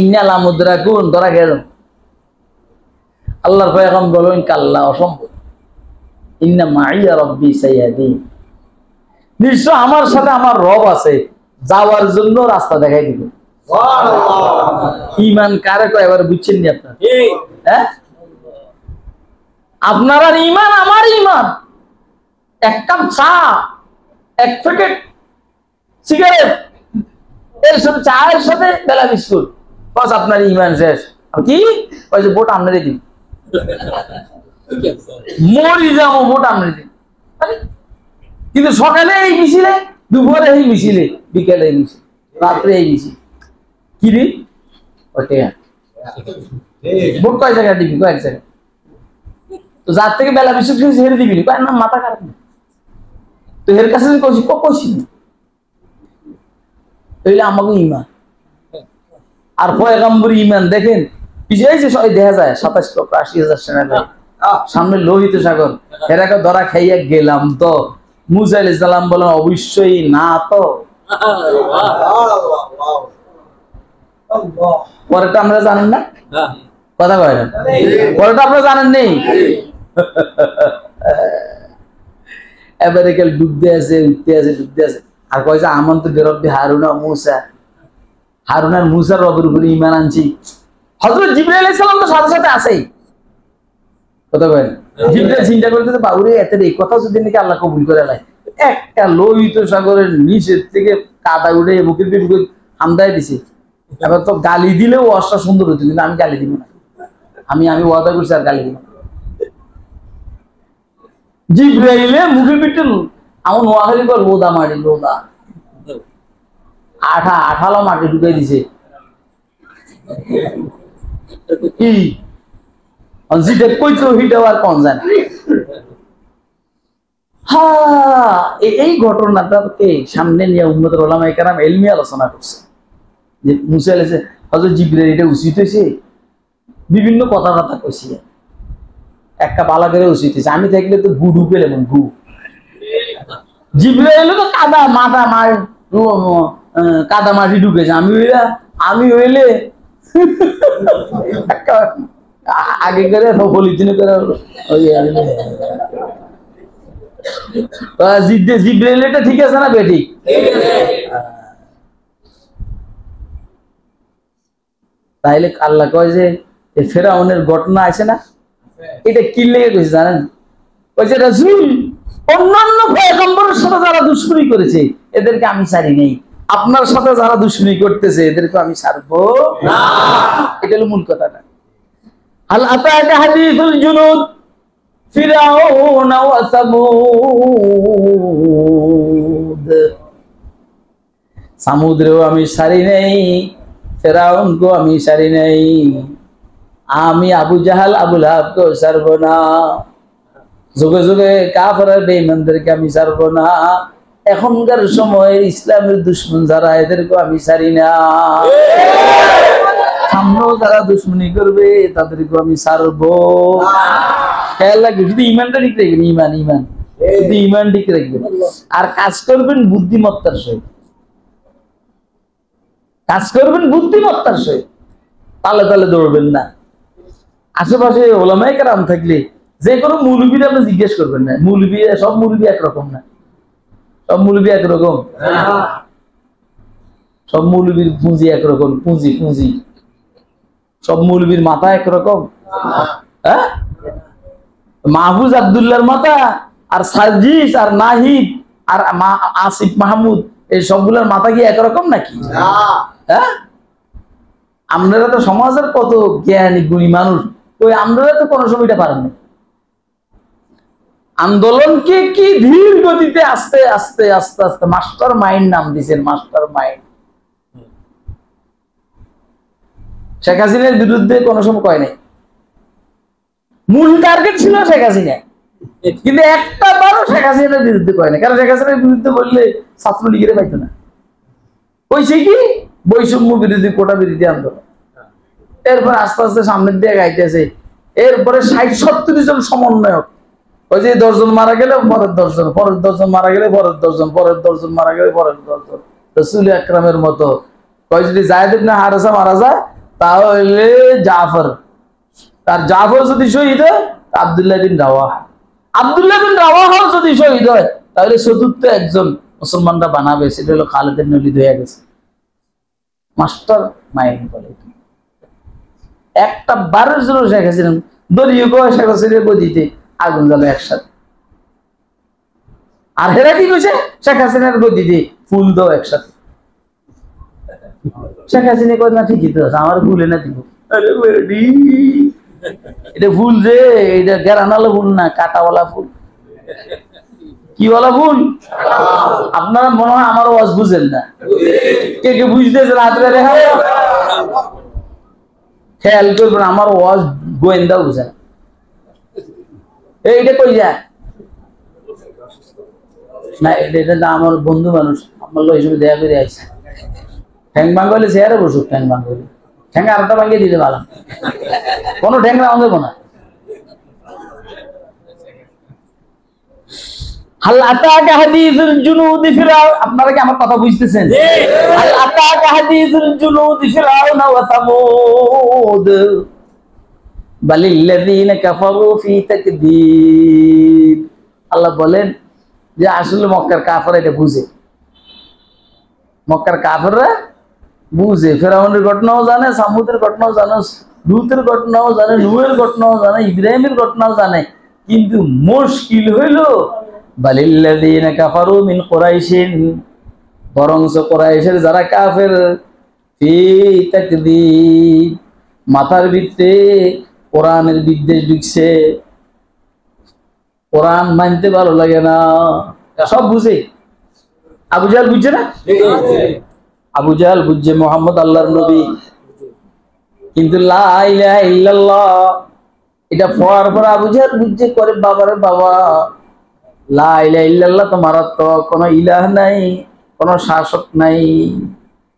ইন্নালা মুদ্রাকুন ধরা গেল, আল্লাহর পয়গম্বর বলেন কাল্লা, অসম্ভব, ইন্না মাইয়া রব্বি সাইয়াদিন, নিশ্চয় আমার সাথে আমার রব আছে, যাওয়ার জন্য রাস্তা দেখাই দিবে। ঈমান কারে কয় এবার বুঝছেন নি আপনারা? হ্যাঁ, আপনার আর ঈমান আমার ঈমান, 1 কাপ চা, 1 প্যাকেট সিগারেট, এর সাথে চায়ের সাথে বেলা বিস্কুট, বাস আপনার ঈমান শেষ। কি ওই যে ভোট আপনারই দিন, মরি যাবো ভোট আপনারই দিন। কিন্তু সকালে এই মিছিলে, দুপুরে এই মিছিলে, বিকেলে এই মিছিল, রাত্রে এই মিছিল, কি রে ওটা ভোট কয় জায়গায় দিবি? কয়েক জায়গায়। তো যার থেকে বেলা বিস্কুট খেয়েছে হেরে দিবি না, মাথা খারাপ না তো এর কাছে কইছি কইছি তাইলে আমাকে ঈমান আর পয়গম্বর ঈমান দেখেন, পিছিয়ে যে দেখা যায় 27 লক্ষ 80,000 সেনা, সামনে লোহিত সাগর, এরাকে ধরা খাইয়া গেলাম তো মুসা আলাইহিস সালাম বলেন অবশ্যই না, তো পরেটা আমরা জানেন না, কথা কয় না, পরেটা আপনারা জানেন নেই। আমেরিকাল ডুবতে আছে, উঠতে আছে, ডুবতে আছে, আর কয়েছে আমন্ত বেরব্বি হারুনা মুসা, হারুনার মুসার রবের উপরে ঈমান আনছি। হযরত জিবরাইল আলাইহিস সালাম তো সাথে সাথে আছেই, কথা কয় না। জিবরাইল চিন্তা করতেছে বাবুরে এত এই কথা যদি নাকি আল্লাহ কবুল করে নেয়, একটা লোহিত সাগরের নিচের থেকে কাদা উঠে মুখের পিঠে হামদায় দিছে, এবার তো গালি দিলেও অসটা সুন্দর হতো, কিন্তু আমি গালি দিব না, আমি ওয়াদা করছি আর গালি দিব না। জিবরাইলে মুখের পিঠে আমার নোয়াখালী কর লোদা মাটি, লোদা আঠালো মাটি ঢুকাই দিছে, কি যেটা কইতো হিটাও আর কম যায় না। এই ঘটনাটাকে সামনে নিয়ে উম্মতের উলামায়ে কেরাম ইলমি আলোচনা করছে যে মুসা আলাইহিস হযরত জিবরাইল এটা উচিত হয়েছে, বিভিন্ন কথাবার্তা কইছি, একটা পালা করে উচিত হয়েছে, আমি থাকলে তো গুডু পেলাম গু, জিবরাইল তো কাদা মাথা মার কাদা মাটি ঢুকেছে, আমি হইলে আগে করে পলিথিনে করে জিবরাইল এটা ঠিক আছে না বেঠিক? তাইলে আল্লাহ কয় যে ফেরাউনের ঘটনা আছে না, এটা কি লেগে গেছে জানেন? ওই যে রাসূল অন্যান্য পয়গম্বরের সাথে যারা দুশমনী করেছে এদেরকে আমি ছাড়ি নাই, আপনার সাথে যারা দুশমনী করতেছে এদেরকে আমি ছাড়বো না। এটা হলো মূল কথাটা। হাল আতাকা হাদিসুল জুনুদ ফিরাউন ওয়া সামুদ, সামুদ্রেও আমি ছাড়ি নাই, ফেরাউনকে আমি ছাড়ি নাই, আমি আবু জাহাল আবু লাহাবকে ছাড়বো না, যুগে যুগে কাফের বেঈমানদেরকে আমি ছাড়বো না, এখনকার সময়ে ইসলামের দুশমন যারা এদেরকে আমি ছাড়ি না, সামনেও যারা দুশমনী করবে তাদেরকে আমি ছাড়বো। খেয়াল রাখবেন, শুধু ইমানটা ঠিক রাখবেন, ইমান ইমান, শুধু ইমান ঠিক রাখবেন। আর কাজ করবেন বুদ্ধিমত্তার সহিত, কাজ করবেন বুদ্ধিমত্তার সহিত, তালে তালে দৌড়বেন না। আশেপাশে ওলামায়ে কেরাম থাকলে যে কোনো মৌলবীর আপনি জিজ্ঞেস করবেন না, মৌলবী সব মৌলবী একরকম না, সব মৌলবী একরকম, সব মৌলবীর পুঁজি একরকম, পুঁজি পুঁজি, সব মৌলবীর মাথা একরকম। হ্যাঁ, মাহফুজ আব্দুল্লাহর মাথা আর সার্জিস আর নাহিদ আর আসিফ মাহমুদ এই সবগুলোর মাথা কি একরকম নাকি? হ্যাঁ, আপনারা তো সমাজের কত জ্ঞানী গুণী মানুষ, ওই আপনারা তো কোনো সময়টা পারেন না। আন্দোলনকে কি ধীর গতিতে আস্তে আস্তে আস্তে আস্তে মাস্টার মাইন্ড নাম দিয়েছেন, মাস্টার মাইন্ড। শেখ হাসিনার বিরুদ্ধে কোনো সময় কয় নাই, মূল টার্গেট ছিল শেখ হাসিনা, কিন্তু একটা বারও শেখ হাসিনার বিরুদ্ধে কয় না। কারণ শেখ হাসিনার বিরুদ্ধে বললে ছাত্রলীগের পাইতো না। কইছে কি বৈষম্য বিরোধী, কোটা বিরোধী আন্দোলন। এরপর আস্তে আস্তে সামনের দিকে গাইতেছে। এরপরে 60-70 জন সমন্বয়ক, ওই যে 10 জন মারা গেলে পরের 10 জন, পরের 10 জন মারা গেলে পরের 10 জন, পরের 10 জন মারা গেলে পরের 10 জন। রাসূল আকরামের মতো কয় যদি যায়েদ ইবনে হারেসা মারা যায় তাহলে জাফর, আর জাফর যদি শহীদ হয় আব্দুল্লাহ বিন রাওয়াহা, আব্দুল্লাহ বিন রাওয়াহা যদি শহীদ হয় তাহলে চতুর্থ একজন মুসলমানরা বানাবে, সেটা হলো খালিদ বিন ওলীদ হয়ে গেছে। মাস্টার মাইন্ড বলে একটা বারের জন্য শেখ হাসিনা দলীয় শেখ হাসিনার গদিতে আগুন জ্বালে একসাথে। আর হেরা কি কইছে শেখ হাসিনার গদিতে ফুল দাও একসাথে। শেখ হাসিনা কয় না ঠিকই তো আছে, আমার ফুলে না দিব। আরে বেডি, এটা ফুল যে, এটা গেরানালা ফুল না, কাটাওয়ালা ফুল। কি ওয়ালা ফুল? আপনারা মনে হয় আমার ওয়াজ বুঝেন না, কে কে বুঝতেছেন হাতরে দেখা খেয়াল করবেন, আমার ওয়াজ গোয়েন্দা বুঝেন। এইটা কই যায় না, এটা আমার বন্ধু মানুষ, আমার লোক হিসেবে দেখা করে আসছে। ঠ্যাং ভাঙলে চেয়ারে বসুক, ঠ্যাং ভাঙলে ঠ্যাঙ্গা আরেকটা ভাঙিয়ে দিতে পারলাম, কোনো ঠ্যাং ভাঙ দেবো না। আপনারা কি আমার কথা বুঝতেছেন? আল্লাহ বলেন যে আসলে মক্কার কাফেররা এটা বুঝে, মক্কার কাফেররা বুঝে। ফেরাউনের ঘটনাও জানে, সামুদের ঘটনাও জানে, লূতের ঘটনাও জানে, নূহের ঘটনাও জানে, ইব্রাহিমের ঘটনাও জানে। কিন্তু মুশকিল হইল বালিল্লাযীনা কাফারু মিন কুরাইশিন, বরংস কুরাইশের যারা কাফের, ফি তাকদীব, মাথার ভিতরে কোরআনের বিদ্বেষ ঢুকছে, কোরআন মানতে ভালো লাগে না, সব বুঝে। আবু জাহেল বুঝছে না? আবু জাহেল বুঝছে মুহাম্মদ আল্লাহর নবী, কিন্তু লা ইলাহা ইল্লাল্লাহ এটা পড়ার পর আবু জাহেল বুঝছে করে বাবারে বাবা, লা ইলাহা ইল্লাল্লাহ তো মারাত্মক, কোনো ইলাহ নাই, কোনো শাসক নাই,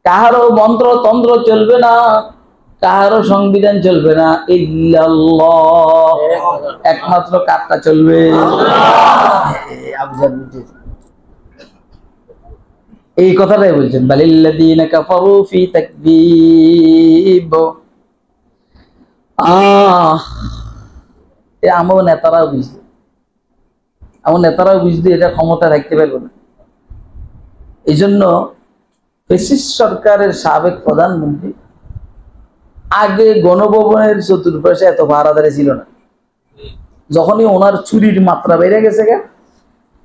কাহারও মন্ত্র তন্ত্র চলবে না, কাহারও সংবিধান চলবে না, ইল্লাল্লাহ একমাত্র কারটা চলবে। আবু জাহেল বুঝছে, এই কথাটাই বলছেন বালিল্লাযীনা কাফারু ফি তাকযীব। আমার নেতারাও বুঝবে, আমার নেতারাও বুঝবে এটা ক্ষমতা রাখতে পারবে না। এই জন্য ফ্যাসিস্ট সরকারের সাবেক প্রধানমন্ত্রী আগে গণভবনের চতুর্পাশে এত পাহারাদারি ছিল না। যখনই ওনার চুরির মাত্রা বেড়ে গেছে,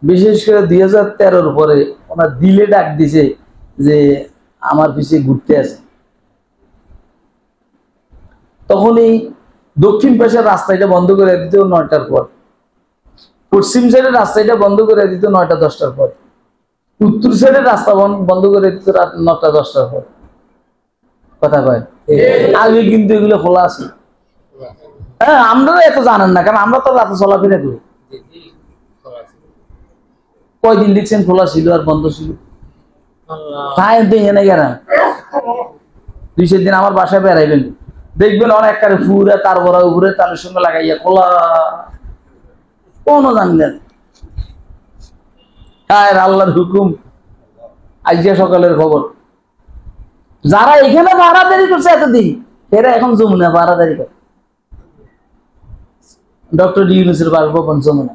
বিশেষ করে 2013-র পরে ওনার দিলে ডাক দিছে যে আমার পিছিয়ে ঘুরতে আছে, তখনই দক্ষিণ পাশের রাস্তাটা বন্ধ করে দিত 9টার পর, পশ্চিম সাইডের রাস্তাটা বন্ধ করে দিত 9টা-10টার পর, উত্তর সাইডের রাস্তা বন্ধ করে দিত রাত 9টা-10টার পর। কথা কয় আগে কিন্তু এগুলো খোলা আছে। হ্যাঁ, আপনারা এত জানেন না, কারণ আমরা তো রাতে চলাফেরা করি। কয়দিন দেখছেন খোলা ছিল আর বন্ধ ছিল? তাই এনে গেলেন 2-4 দিন আমার বাসায় বেড়াইবেন, দেখবেন অনেক কারে ফুরে তার বড় উপরে তার সঙ্গে লাগাইয়া খোলা কোনো জানলেন আল্লাহর হুকুম। আজকে সকালের খবর, যারা এখানে পাহারাদারি করছে এতদিন, এরা এখন যমুনা পাহারাদারি করে। ডক্টর ইউনূসের বাসভবন যমুনা।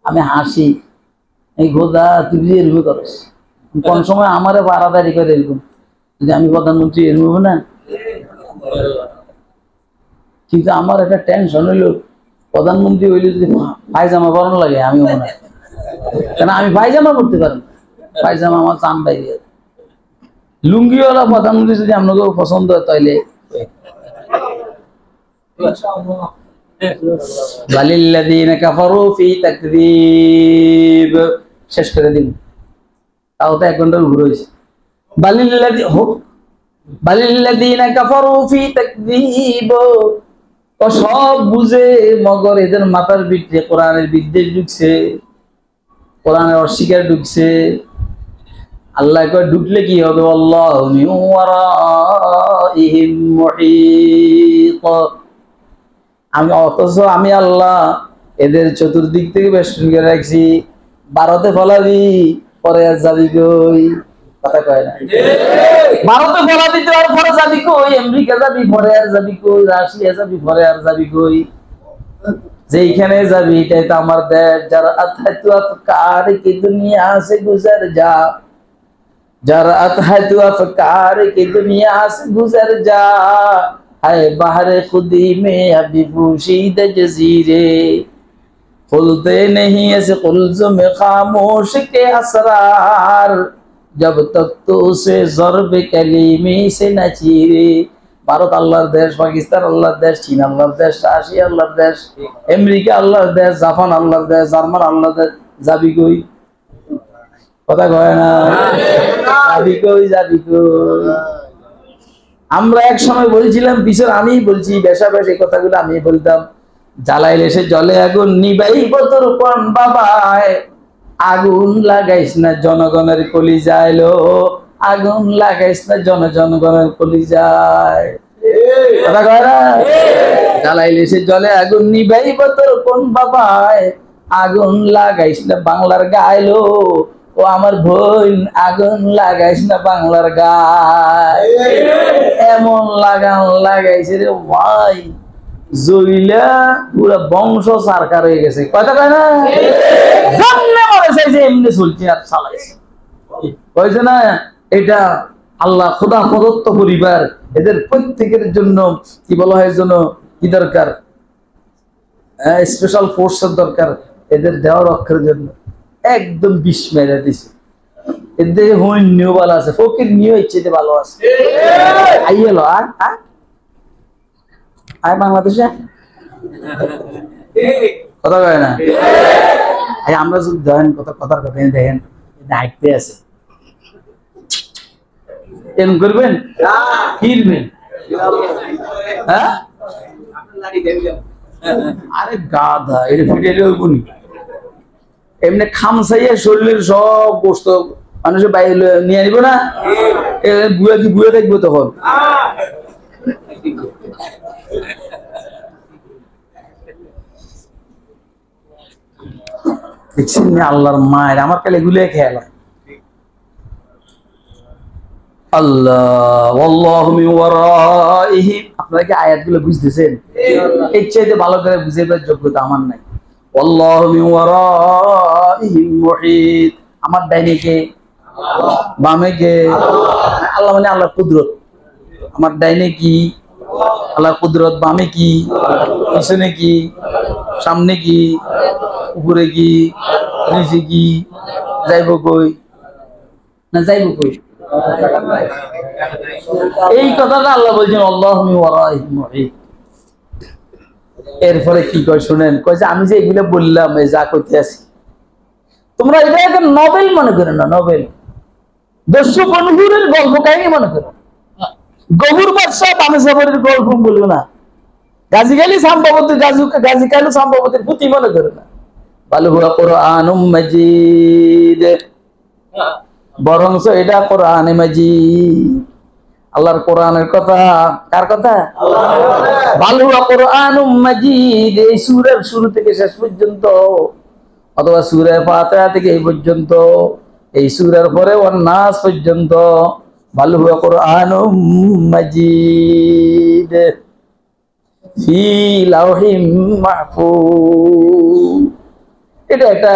আমি হাসি, এই গোদা তুই যে এরকম করস, কোন সময় আমারে পাহারাদারি করে এরকম, যদি আমি প্রধানমন্ত্রী এরকম না। কিন্তু আমার একটা টেনশন হইলো, প্রধানমন্ত্রী হইলে যদি পায়জামা পরানো লাগে আমি মনে হয়, কেন আমি পায়জামা পড়তে পারি, পায়জামা আমার চান বাইরে। লুঙ্গিওয়ালা প্রধানমন্ত্রী যদি আপনাকে পছন্দ হয় তাইলে বালিল্লাযীনা কাফারু ফি তাকযীব, শেষ করে দিন। তাও তো 1 ঘন্টার উপরে হয়েছে। বালিল্লাযীনা কাফারু ফি তাকযীব, ও সব বুঝে মগর এদের মাথার ভিতরে কোরআনের বিদ্বেষ ঢুকছে, কোরআনের অস্বীকার ঢুকছে। আল্লাহ কয় ঢুকলে কি হবে, আল্লাহু মিন ওয়ারাইহিম মুহীত, আমি অথচ আমি আল্লাহ এদের চতুর্দিক থেকে বেষ্টন করে রাখছি। ভারতে ফলাবি পরে আর যাবি কই, কথা কয় না। ভারতে ফলাবি তো আর পরে যাবি কই, আমেরিকা যাবি পরে আর যাবি কই, রাশিয়া যাবি পরে আর যাবি কই, যেইখানে যাবি এটাই তো আমার দেশ। যারা আতহাতু আফকার কি দুনিয়া সে গুজর যা, যারা আতহাতু আফকার কি দুনিয়া সে গুজর যা, है बाहर खुदी में अभी पोशीदा जजीरे, खुलते नहीं ऐसे खुल्ज़ में खामोश के असरार, जब तक तो उसे ज़र्ब कलीमी से न चीरे। ভারত আল্লাহর দেশ, পাকিস্তান আল্লাহর দেশ, চীন আল্লাহর দেশ, রাশিয়া আল্লাহর দেশ, আমেরিকা আল্লাহর দেশ, জাপান আল্লাহর দেশ, জার্মান আল্লাহর দেশ, যাবি কই, কথা কয় না, যাবি কই, যাবি কই। আমরা এক সময় বলছিলাম, পিছনে আমি বলছি বেশা বেশ এই কথাগুলো আমি বলতাম, জ্বালাইলে সে জলে আগুন নিবাইব তোর কোন বাবায়, আগুন লাগাইস না জনগণের কলিজায় লো, আগুন লাগাইস না জনগণের কলিজায়, কথা কয় না। জ্বালাইলে সে জলে আগুন নিবাইব তোর কোন বাবায়, আগুন লাগাইস না বাংলার গায়ে লো, ও আমার বোন আগুন লাগাইস না বাংলার গায়ে। এমন লাগান লাগাইছে রে ভাই, জইলা পুরা বংশ সরকার হয়ে গেছে, কথা কয় না। জানলে মরে চাইছে এমনি চলছে আর চালাইছে, কইছে না এটা আল্লাহ খোদা প্রদত্ত পরিবার, এদের প্রত্যেকের জন্য কি বলা হয় জন্য কি দরকার, স্পেশাল ফোর্সের দরকার, এদের দেওয়ার রক্ষার জন্য একদম বিষ মেরে দিছে। এদের হইন নিউ ভালো আছে, ফকির নিউ ইচ্ছে ভালো আছে। আইয়েলো আর বাংলাদেশে কথা কয় না। আমরা যদি দেখেন কথার কথা দেখেন দায়িত্বে আছে, এরকম করবেন, ফিরবেন, হ্যাঁ আরে গাধা এটা ফিরে গুনি এমনি খামসাইয়া শরীরের সব গোস্ত মানুষের বাইরে নিয়ে আনিব না, বুয়া কি বুয়া দেখবো তখন। দেখছেন আল্লাহর মায়ের আমার কালে গুলে খেয়াল হয়। আল্লাহ ওয়াল্লাহু মিন ওয়ারাইহিম, আপনারা কি আয়াতগুলো বুঝতেছেন? এর চাইতে ভালো করে বুঝাবার যোগ্যতা আমার নাই। ওয়াল্লাহু মিন ওয়ারাইহিম মুহীত, আমার ডাইনে কে, বামে কে, আল্লাহ মানে আল্লাহর কুদরত। আমার ডাইনে কি আল্লাহর কুদরত, বামে কি, পিছনে কি, সামনে কি, উপরে কি, নিচে কি, যাইব কই না যাইব কই, এই কথাটা আল্লাহ বলছেন আল্লাহু মিন ওয়ারাইহিম মুহীত। এরপরে কি কয় শুনেন, কয় যে আমি যে এগুলো বললাম এই যা করতে আছি, তোমরা এটা একটা নভেল মনে করো না, নভেল দস্যু বন্ধুরের গল্প কাহিনী মনে করো, গহুর বাদশাহ বামেশ্বরের গল্প বলবো না, গাজী কালী সম্ভবত গাজী কালু সম্ভবতের পুঁথি মনে করো না, বাল হুয়া কুরআনুম মাজিদ, বরংস এটা কোরআনে মাজিদ। আল্লাহর কোরআনের কথা। কার কথা? বাল হুয়া কুরআনুম মাজিদ। এই সূরার শুরু থেকে শেষ পর্যন্ত, অথবা সূরা ফাতিহা থেকে এই পর্যন্ত, এই সূরার পরে ওয়ান নাস পর্যন্ত, বাল হুয়া কুরআনুম মাজিদ ফি লাওহিম মাহফুজ। এটা একটা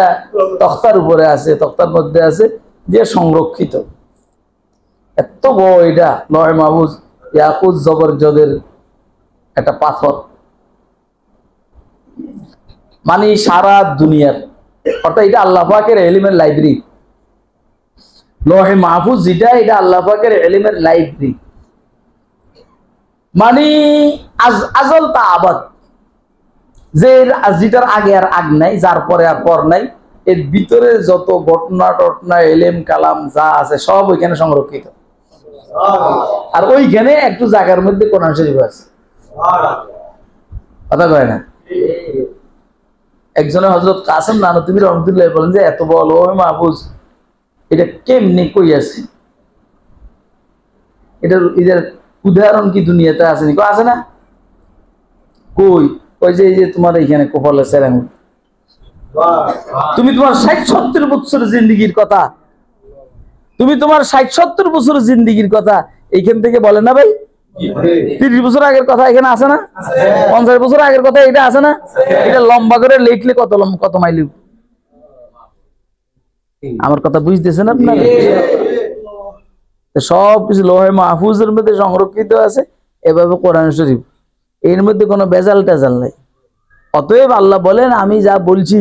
তখতার উপরে আছে, তখতার মধ্যে আছে, যে সংরক্ষিত। এত বড় এটা লৌহে মাহফুজ, ইয়াকুত জবরজদের একটা পাথর, মানে সারা দুনিয়ার, অর্থাৎ এটা আল্লাহ পাকের ইলমের লাইব্রেরি। লৌহে মাহফুজ যেটা, এটা আল্লাহ পাকের ইলমের লাইব্রেরি, মানে আজল তা আবাদ, যে যেটার আগে আর আগ নাই, যার পরে আর পর নাই, এর ভিতরে যত ঘটনা টটনা এলেম কালাম যা আছে সব ওইখানে সংরক্ষিত। আর ওইখানে একটু জায়গার মধ্যে কোরআন শরীফ আছে, কথা কয় না? একজনে হযরত কাসেম নানুতুবি রহমাতুল্লাহ বলেন যে এত বড় লৌহে মাহফুজ এটা কেমনে কই আছে, এটার উদাহরণ কি দুনিয়াতে আছে নি? আছে না? কই? ওই যে এই যে তোমার এইখানে কপালে সেরাম, তুমি তোমার ৬০-৭০ বছরের জিন্দেগির কথা, তুমি তোমার ৬০-৭০ বছরের জিন্দেগির কথা এইখান থেকে বলে না ভাই? ৩০ বছর আগের কথা এখানে আছে না? ৫০ বছর আগের কথা এটা আছে না? এটা লম্বা করে লিখলে কত মাইল? আমার কথা বুঝতেছেন আপনারা? সব কিছু লৌহে মাহফুজের মধ্যে সংরক্ষিত আছে, এভাবে কোরআন শরীফ, এর মধ্যে কোনো বেজাল টেজাল নাই। অতএব আল্লাহ বলেন, আমি যা বলছি,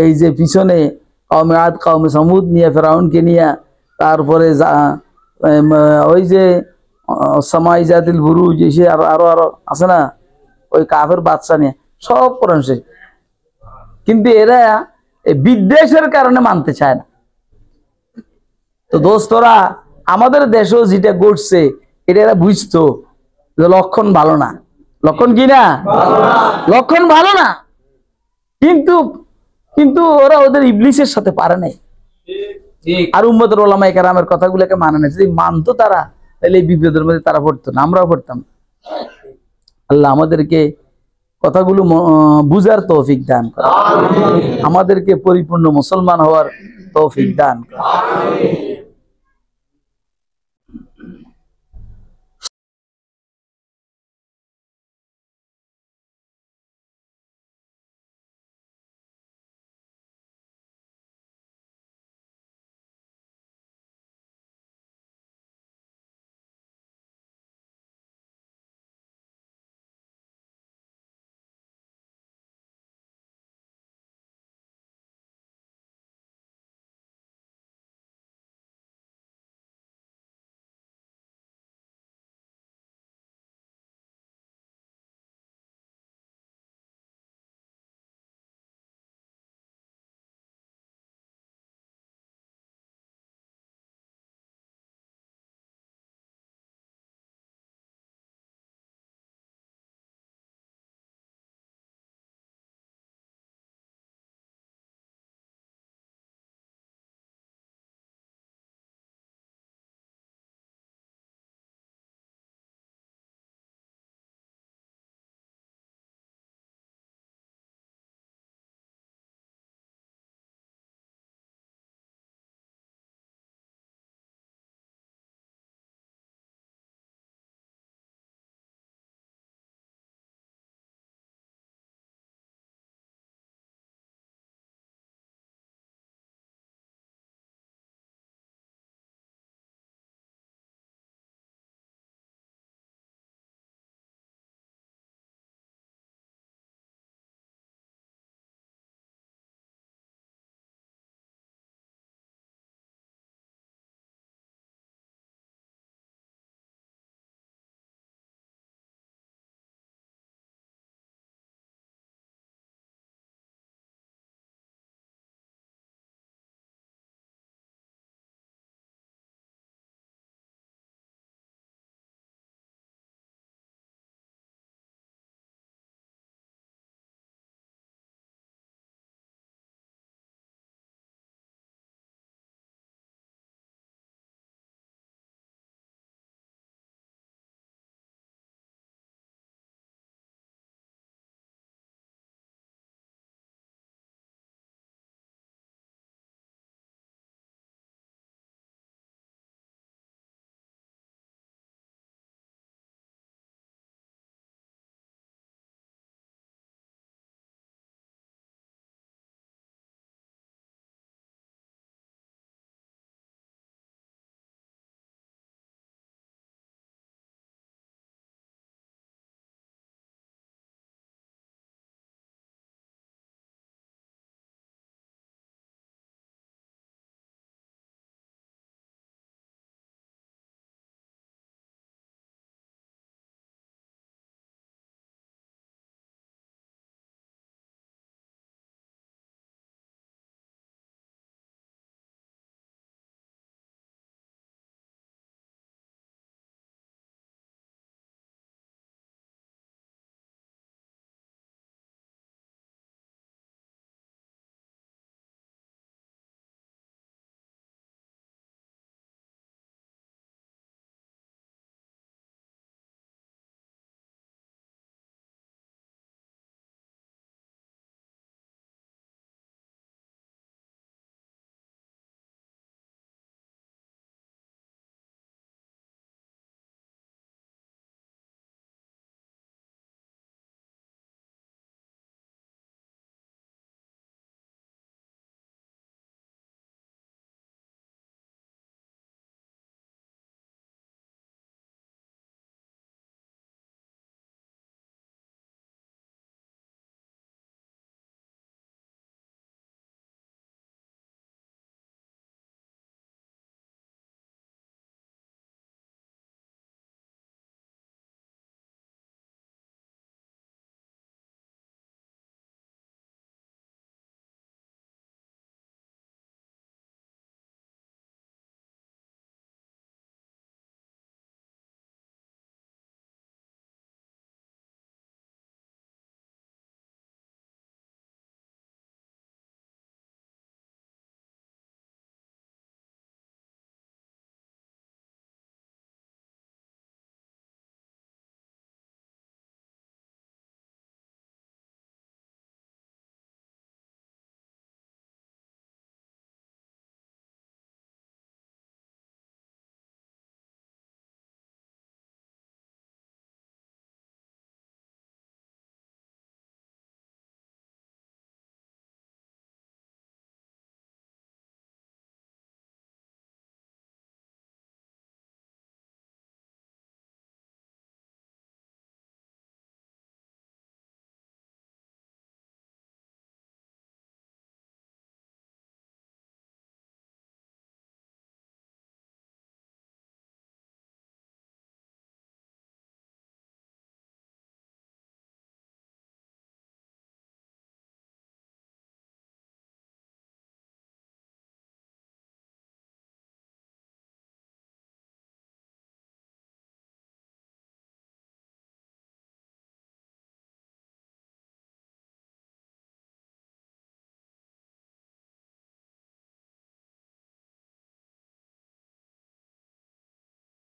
এই যে পিছনে কওমে আদ কওমে সামুদ নিয়ে, ফেরাউনকে নিয়ে, তারপরে ওই যে সামাই জাতিল বুরুজ, এসে আরো আছে না, ওই কাফের বাদশা নিয়ে, সব কোরআন শরীফ। কিন্তু এরা বিদ্বেষের কারণে মানতে চায় না। তো দোস্তরা, আমাদের দেশেও যেটা ঘটছে, এটা এরা বুঝতো যে লক্ষণ ভালো না। লক্ষণ কি না? লক্ষণ ভালো না। কিন্তু ওরা ওদের ইবলিসের সাথে পারে নাই। আর উম্মতের ওলামায়ে কেরামের কথাগুলোকে মানে না। যদি মানতো তারা, তাহলে এই বিপদের মধ্যে তারা পড়তো না, আমরাও পড়তাম। আল্লাহ আমাদেরকে কথাগুলো বুঝার তৌফিক দান করে, আমাদেরকে পরিপূর্ণ মুসলমান হওয়ার তৌফিক দান করে।